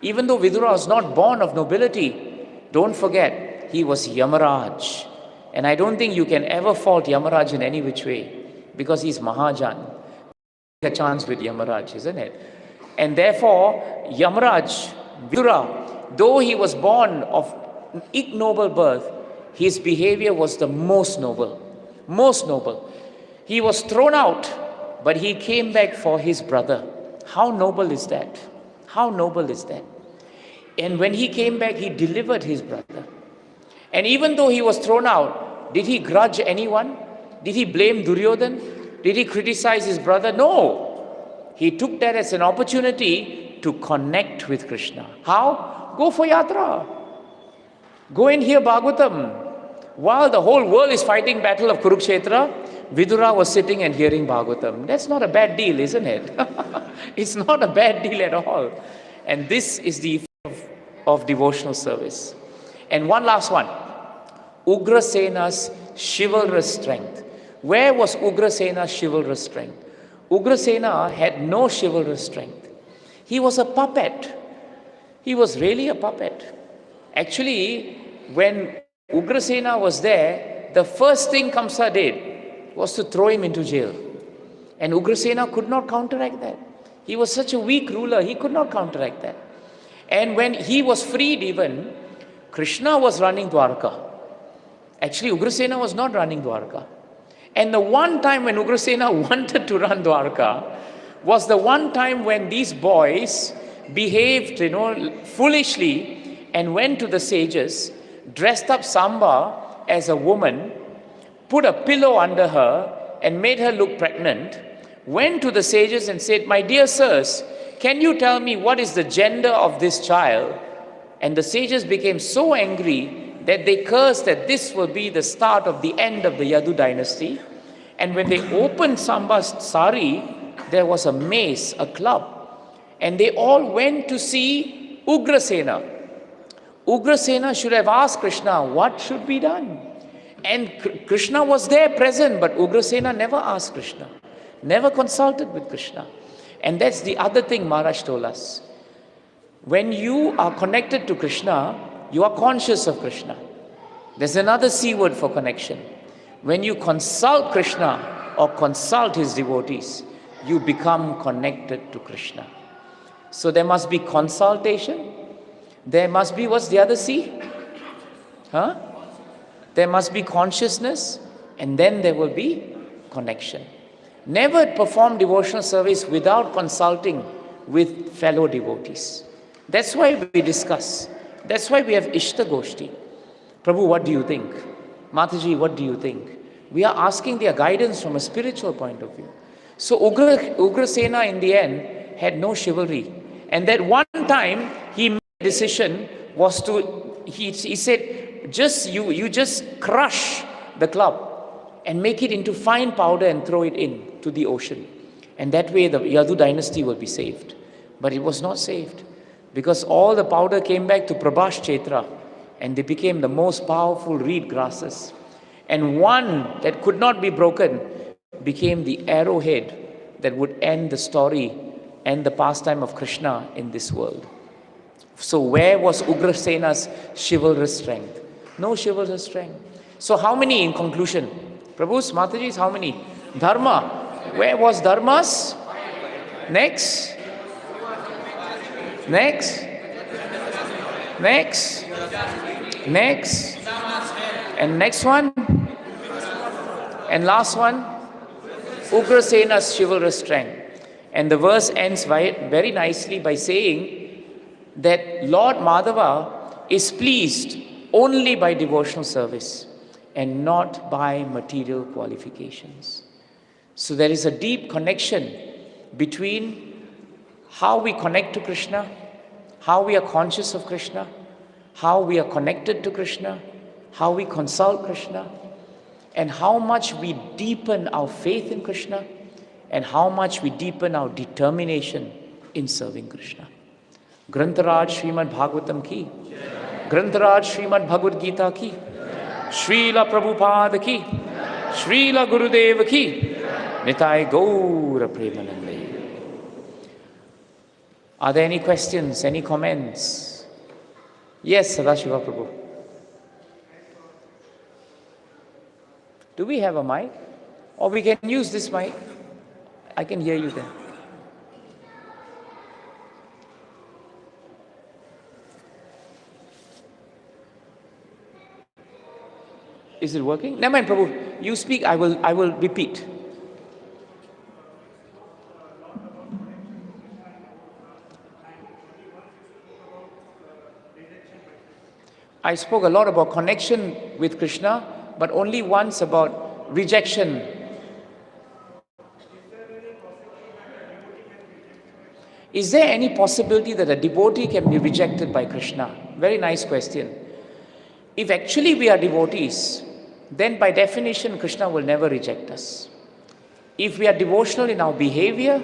Even though Vidura was not born of nobility, don't forget, he was Yamaraj. And I don't think you can ever fault Yamaraj in any which way, because he's Mahajan. A chance with Yamaraj, isn't it? And therefore, Yamaraj, Vidura, though he was born of ignoble birth, his behavior was the most noble. Most noble. He was thrown out, but he came back for his brother. How noble is that? How noble is that? And when he came back, he delivered his brother. And even though he was thrown out, did he grudge anyone? Did he blame Duryodhana? Did he criticize his brother? No. He took that as an opportunity to connect with Krishna. How? Go for yatra. Go and hear Bhagavatam. While the whole world is fighting battle of Kurukshetra, Vidura was sitting and hearing Bhagavatam. That's not a bad deal, isn't it? It's not a bad deal at all. And this is the effect of devotional service. And one last one. Ugrasena's chivalrous strength. Where was Ugrasena's chivalrous strength? Ugrasena had no chivalrous strength. He was a puppet. He was really a puppet. Actually, when Ugrasena was there, the first thing Kamsa did was to throw him into jail. And Ugrasena could not counteract that. He was such a weak ruler, he could not counteract that. And when he was freed even, Krishna was running Dwarka. Actually, Ugrasena was not running Dwarka. And the one time when Ugrasena wanted to run Dwarka was the one time when these boys behaved, foolishly and went to the sages, dressed up Samba as a woman, put a pillow under her and made her look pregnant, went to the sages and said, "My dear sirs, can you tell me what is the gender of this child?" And the sages became so angry that they cursed that this will be the start of the end of the Yadu dynasty. And when they opened Samba's sari, there was a mace, a club. And they all went to see Ugrasena. Ugrasena should have asked Krishna, what should be done? And Krishna was there present, but Ugrasena never asked Krishna, never consulted with Krishna. And that's the other thing Maharaj told us. When you are connected to Krishna, you are conscious of Krishna. There's another C word for connection. When you consult Krishna or consult his devotees, you become connected to Krishna. So there must be consultation. There must be, what's the other C? There must be consciousness, and then there will be connection. never perform devotional service without consulting with fellow devotees. That's why we discuss. That's why we have Ishta Goshti. Prabhu, what do you think? Mataji, what do you think? We are asking their guidance from a spiritual point of view. So Ugrasena in the end had no chivalry. And that one time he made a decision was to, he said, you just crush the club and make it into fine powder and throw it into the ocean. And that way the Yadu dynasty will be saved. But it was not saved, because all the powder came back to Prabhash Chetra and they became the most powerful reed grasses. And one that could not be broken became the arrowhead that would end the story and the pastime of Krishna in this world. So where was Ugrasena's chivalrous strength? No chivalrous strength. So how many in conclusion? Prabhu's, Mataji's, how many? Dharma. Where was Dharma's? Next. Next. Next. Next. And next one. And last one. Ugrasena's chivalrous strength. And the verse ends very nicely by saying that Lord Madhava is pleased only by devotional service and not by material qualifications. So there is a deep connection between how we connect to Krishna, how we are conscious of Krishna, how we are connected to Krishna, how we consult Krishna, and how much we deepen our faith in Krishna, and how much we deepen our determination in serving Krishna. Grantaraj Srimad Bhagavatam ki, Grantaraj Srimad Bhagavad Gita ki, Srila Prabhupada ki, Srila Gurudeva ki, Nitai Gaura Premanande. Are there any questions, any comments? Yes, Sadashiva Prabhu. Do we have a mic? Or we can use this mic? I can hear you there. Is it working? Never mind, Prabhu. You speak, I will repeat. I spoke a lot about connection with Krishna, but only once about rejection. Is there any possibility that a devotee can be rejected by Krishna? Very nice question. If actually we are devotees, then by definition Krishna will never reject us. If we are devotional in our behavior,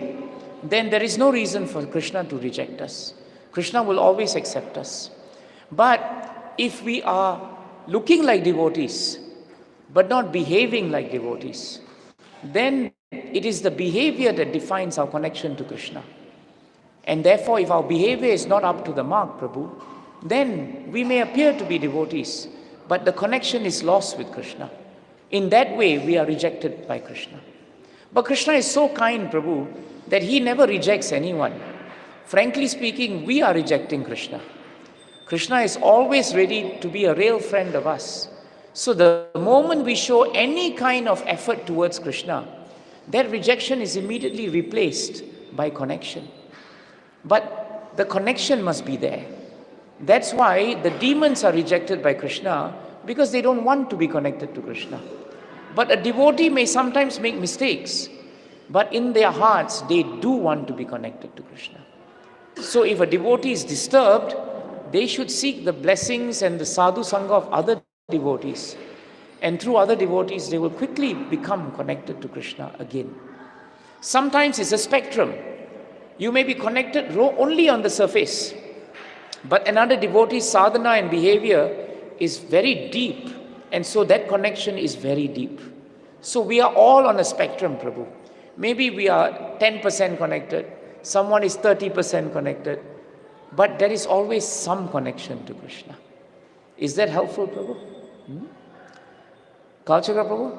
then there is no reason for Krishna to reject us. Krishna will always accept us. But if we are looking like devotees, but not behaving like devotees, then it is the behavior that defines our connection to Krishna. And therefore, if our behavior is not up to the mark, Prabhu, then we may appear to be devotees, but the connection is lost with Krishna. In that way, we are rejected by Krishna. But Krishna is so kind, Prabhu, that he never rejects anyone. Frankly speaking, we are rejecting Krishna. Krishna is always ready to be a real friend of us. So the moment we show any kind of effort towards Krishna, that rejection is immediately replaced by connection. But the connection must be there. That's why the demons are rejected by Krishna, because they don't want to be connected to Krishna. But a devotee may sometimes make mistakes, but in their hearts they do want to be connected to Krishna. So if a devotee is disturbed, they should seek the blessings and the sadhu sangha of other devotees. And through other devotees, they will quickly become connected to Krishna again. Sometimes it's a spectrum. You may be connected only on the surface, but another devotee's sadhana and behavior is very deep, and so that connection is very deep. So we are all on a spectrum, Prabhu. Maybe we are 10% connected, someone is 30% connected, but there is always some connection to Krishna. Is that helpful, Prabhu? Kalchakra, Prabhu?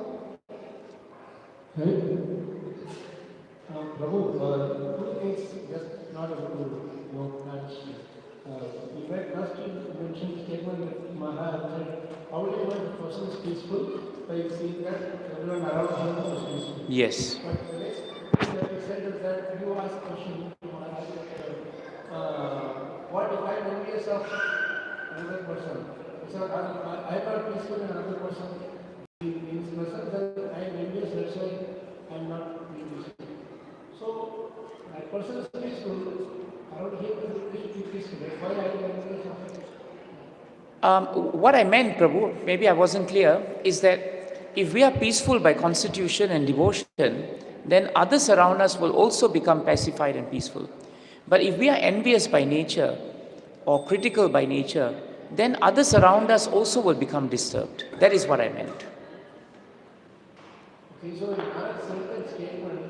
Prabhu, two things just not able to know much. In my first you mentioned statement that Maharaj said, how do you know the person is peaceful? By seeing that everyone around him is peaceful. Yes. But the next person. So I got peaceful in another person. In person that I am envious, that's why I am not being peaceful. So that person is peaceful. Around him we should be peaceful. That's why I am envious of him. What I meant, Prabhu, maybe I wasn't clear, is that if we are peaceful by constitution and devotion, then others around us will also become pacified and peaceful. But if we are envious by nature or critical by nature, then others around us also will become disturbed. That is what I meant. Okay, so in our certain statement,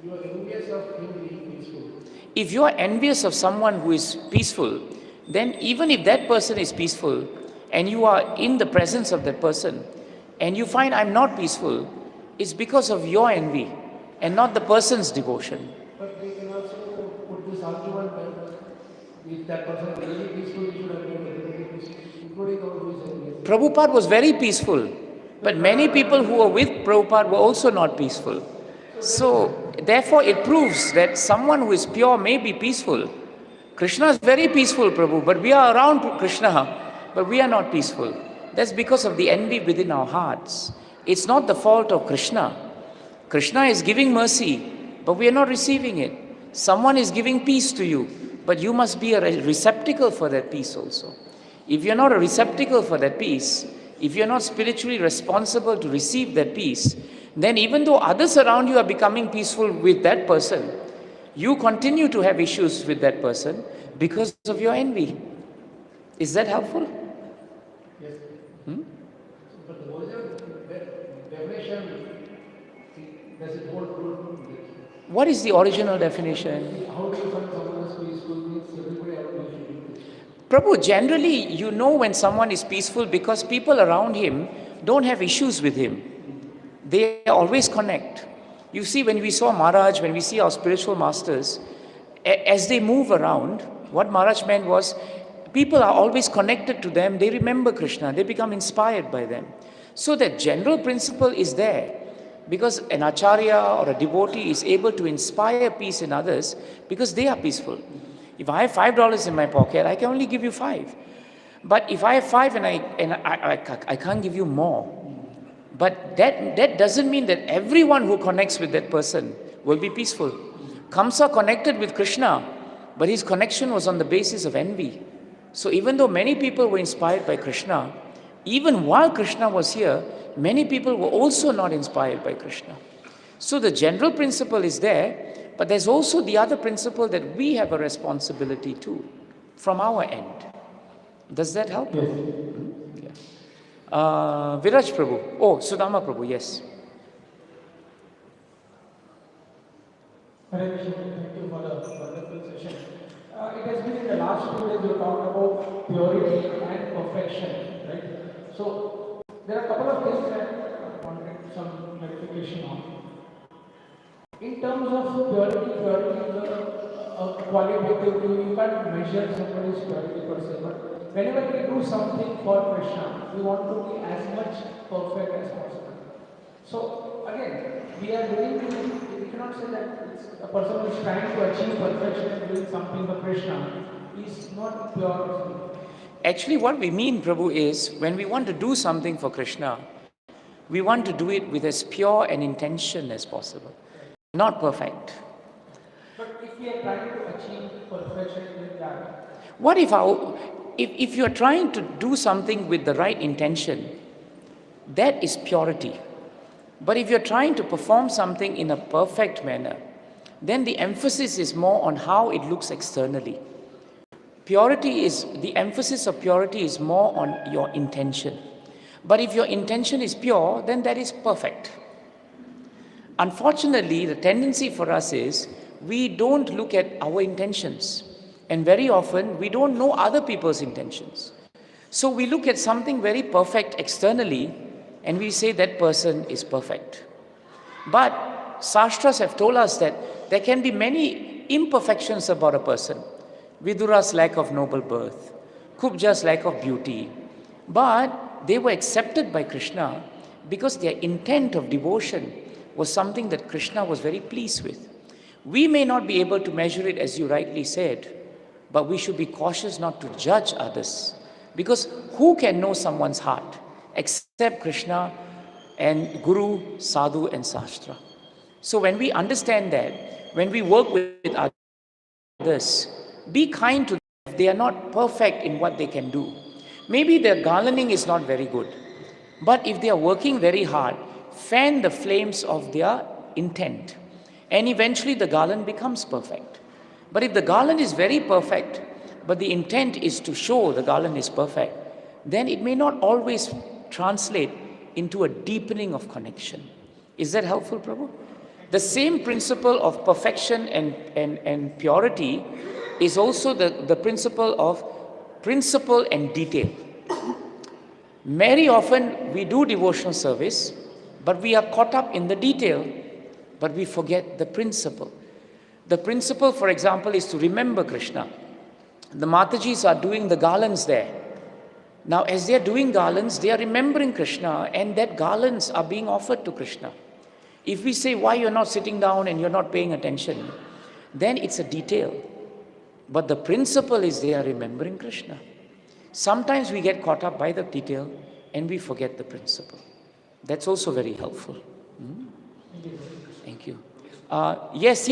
you are envious of him being peaceful. If you are envious of someone who is peaceful, then even if that person is peaceful and you are in the presence of that person and you find I'm not peaceful, it's because of your envy and not the person's devotion. But we can also put this argument that if that person is really peaceful, he should have been very peaceful, including all who is envious. Prabhupada was very peaceful, but many people who were with Prabhupada were also not peaceful. So, therefore, it proves that someone who is pure may be peaceful. Krishna is very peaceful, Prabhu, but we are around Krishna, but we are not peaceful. That's because of the envy within our hearts. It's not the fault of Krishna. Krishna is giving mercy, but we are not receiving it. Someone is giving peace to you, but you must be a receptacle for that peace also. If you're not a receptacle for that peace, if you're not spiritually responsible to receive that peace, then even though others around you are becoming peaceful with that person, you continue to have issues with that person because of your envy. Is that helpful? Yes. But the original definition, does it hold true? What is the original definition? How do you find someone is peaceful means everybody around you should be peaceful? Prabhu, generally you know when someone is peaceful because people around him don't have issues with him. They always connect. You see, when we saw Maharaj, when we see our spiritual masters, as they move around, what Maharaj meant was, people are always connected to them, they remember Krishna, they become inspired by them. So that general principle is there, because an acharya or a devotee is able to inspire peace in others because they are peaceful. If I have $5 in my pocket, I can only give you 5. But if I have 5 and I can't give you more, but that doesn't mean that everyone who connects with that person will be peaceful. Kamsa connected with Krishna, but his connection was on the basis of envy. So even though many people were inspired by Krishna, even while Krishna was here, many people were also not inspired by Krishna. So the general principle is there, but there's also the other principle that we have a responsibility too, from our end. Does that help? Yes. Viraj Prabhu. Oh, Sudama Prabhu, yes. Hare Krishna, thank you for the wonderful session. It has been in the last 2 days you talked about purity and perfection, right? So there are a couple of things that I wanted some clarification on. In terms of purity is a qualitative, you can't measure somebody's purity per se, but whenever we do something for Krishna, we want to be as much perfect as possible. So again, we are willing to, we cannot say that it's a person who is trying to achieve perfection and doing something for Krishna is not pure. Actually, what we mean, Prabhu, is when we want to do something for Krishna, we want to do it with as pure an intention as possible, not perfect. But if we are trying to achieve perfection with that, What if you're trying to do something with the right intention, that is purity. But if you're trying to perform something in a perfect manner, then the emphasis is more on how it looks externally. The emphasis of purity is more on your intention. But if your intention is pure, then that is perfect. Unfortunately, the tendency for us is we don't look at our intentions. And very often, we don't know other people's intentions. So we look at something very perfect externally, and we say that person is perfect. But Shastras have told us that there can be many imperfections about a person. Vidura's lack of noble birth, Kubja's lack of beauty. But they were accepted by Krishna because their intent of devotion was something that Krishna was very pleased with. We may not be able to measure it as you rightly said, But we should be cautious not to judge others. Because who can know someone's heart except Krishna and Guru, Sadhu and Shastra? So when we understand that, when we work with others, be kind to them if they are not perfect in what they can do. Maybe their garlanding is not very good, but if they are working very hard, fan the flames of their intent, and eventually the garland becomes perfect. But if the garland is very perfect, but the intent is to show the garland is perfect, then it may not always translate into a deepening of connection. Is that helpful, Prabhu? The same principle of perfection and purity is also the principle of principle and detail. Very often we do devotional service, but we are caught up in the detail, but we forget the principle. The principle, for example, is to remember Krishna. The Matajis are doing the garlands there. Now, as they are doing garlands, they are remembering Krishna, and that garlands are being offered to Krishna. If we say, why you're not sitting down and you're not paying attention, then it's a detail. But the principle is they are remembering Krishna. Sometimes we get caught up by the detail and we forget the principle. That's also very helpful. Thank you. Yes.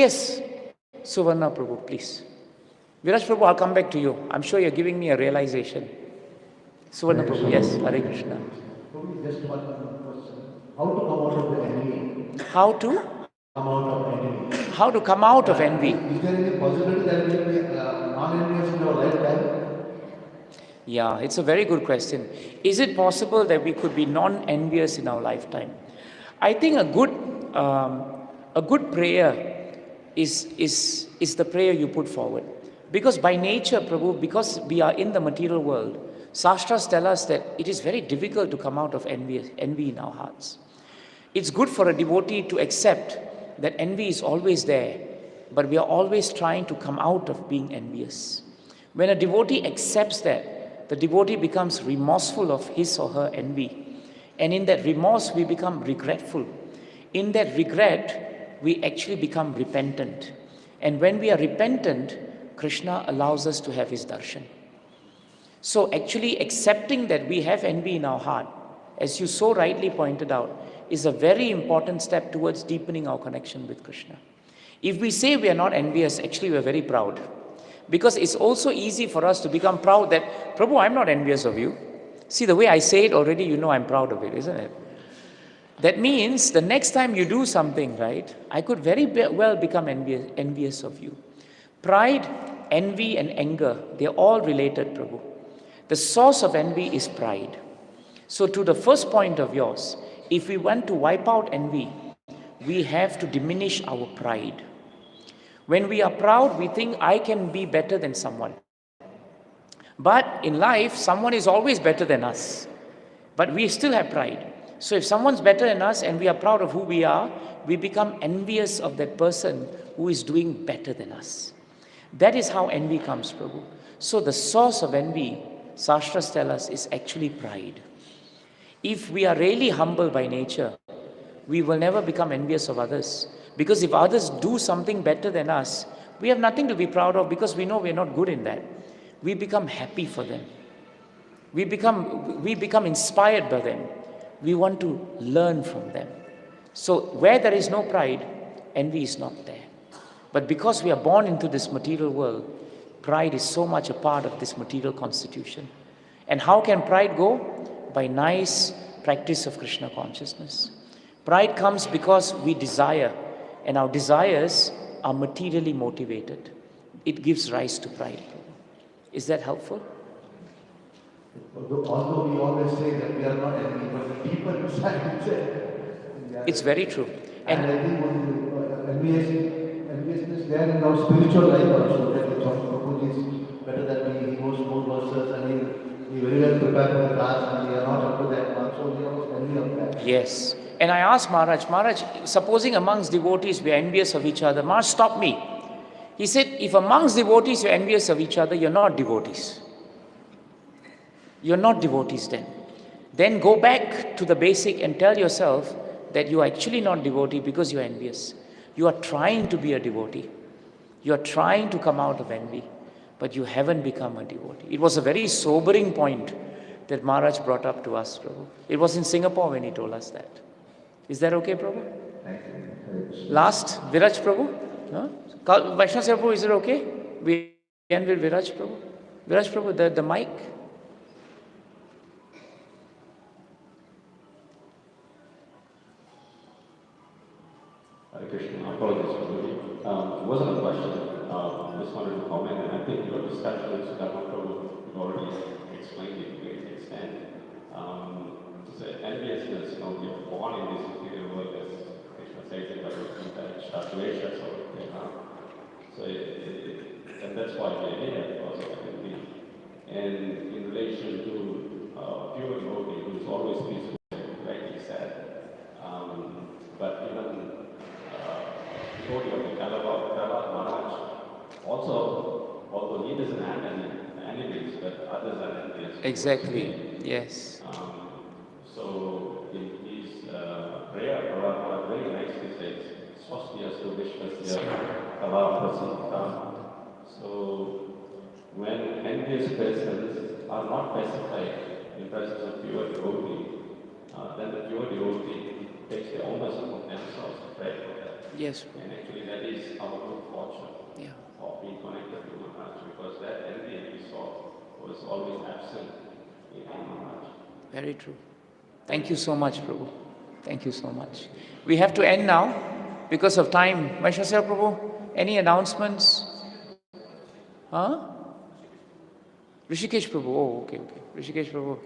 Suvarna Prabhu, please. Viraj Prabhu, I'll come back to you. I'm sure you're giving me a realization. Suvarna Prabhu, yes, Hare Krishna. Just one question. How to come out of the envy? How to? Come out of envy. How to come out of envy? Is there any possibility that we will be non-envious in our lifetime? Yeah, it's a very good question. Is it possible that we could be non-envious in our lifetime? I think a good prayer is the prayer you put forward. Because by nature, Prabhu, because we are in the material world, Shastras tell us that it is very difficult to come out of envy in our hearts. It's good for a devotee to accept that envy is always there, but we are always trying to come out of being envious. When a devotee accepts that, the devotee becomes remorseful of his or her envy. And in that remorse, we become regretful. In that regret, we actually become repentant. And when we are repentant, Krishna allows us to have his darshan. So actually accepting that we have envy in our heart, as you so rightly pointed out, is a very important step towards deepening our connection with Krishna. If we say we are not envious, actually we are very proud. Because it's also easy for us to become proud that, Prabhu, I'm not envious of you. See, the way I say it already, you know I'm proud of it, isn't it? That means the next time you do something, right, I could very well become envious of you. Pride, envy and anger, they're all related, Prabhu. The source of envy is pride. So to the first point of yours, if we want to wipe out envy, we have to diminish our pride. When we are proud, we think I can be better than someone. But in life, someone is always better than us. But we still have pride. So if someone's better than us and we are proud of who we are, we become envious of that person who is doing better than us. That is how envy comes, Prabhu. So the source of envy, Shastras tell us, is actually pride. If we are really humble by nature, we will never become envious of others. Because if others do something better than us, we have nothing to be proud of because we know we are not good in that. We become happy for them. We become inspired by them. We want to learn from them. So where there is no pride, envy is not there. But because we are born into this material world, pride is so much a part of this material constitution. And how can pride go? By nice practice of Krishna consciousness. Pride comes because we desire, and our desires are materially motivated. It gives rise to pride. Is that helpful? Although we always say that we are not envy, but deeper inside we say. It's very true. And I think enviousness is there in our spiritual life also. That Prabhu is better than me. He knows more verses and he very well prepared for the class and we are not up to that much. So we are envy of that. Yes. And I asked Maharaj, supposing amongst devotees we are envious of each other, Maharaj stopped me. He said, if amongst devotees you're envious of each other, you're not devotees. You're not devotees then. Then go back to the basic and tell yourself that you are actually not devotee because you are envious. You are trying to be a devotee. You are trying to come out of envy. but you haven't become a devotee. It was a very sobering point that Maharaj brought up to us, Prabhu. It was in Singapore when he told us that. Is that okay, Prabhu? Last, Viraj Prabhu? No? Vaishnav Prabhu, is it okay? We end with Viraj Prabhu. Viraj Prabhu, the mic. Hare Krishna, apologies for losing. It wasn't a question, just wanted to comment, and I think your discussion with Sudama Prabhu, you already explained it to a great extent. So enviousness, we are born in this material world, as Krishna says in Bhagavad Gita, Shatuvesha, so and that's why we are here, because of envy. And in relation to pure devotee, who is always peaceful, rightly said, but even devotee of the Kalava Maharaj, also, although he doesn't have any enemies, but others are enemies. Exactly, yes. So in his prayer, Prabhupada very nicely says, Swastyastu Vishwasya Kalava. So when envious persons are not pacified in presence of pure devotee, then the pure devotee takes the onus upon themselves to pray for that. Yes. And actually that is our good fortune of being connected to Maharaj, because that envy we saw was always absent in Maharaj. Very true. Thank you so much, Prabhu. Thank you so much. We have to end now because of time. Vaishnav Prabhu, any announcements? Huh? Rishikesh Prabhu. Oh, okay. Rishikesh Prabhu.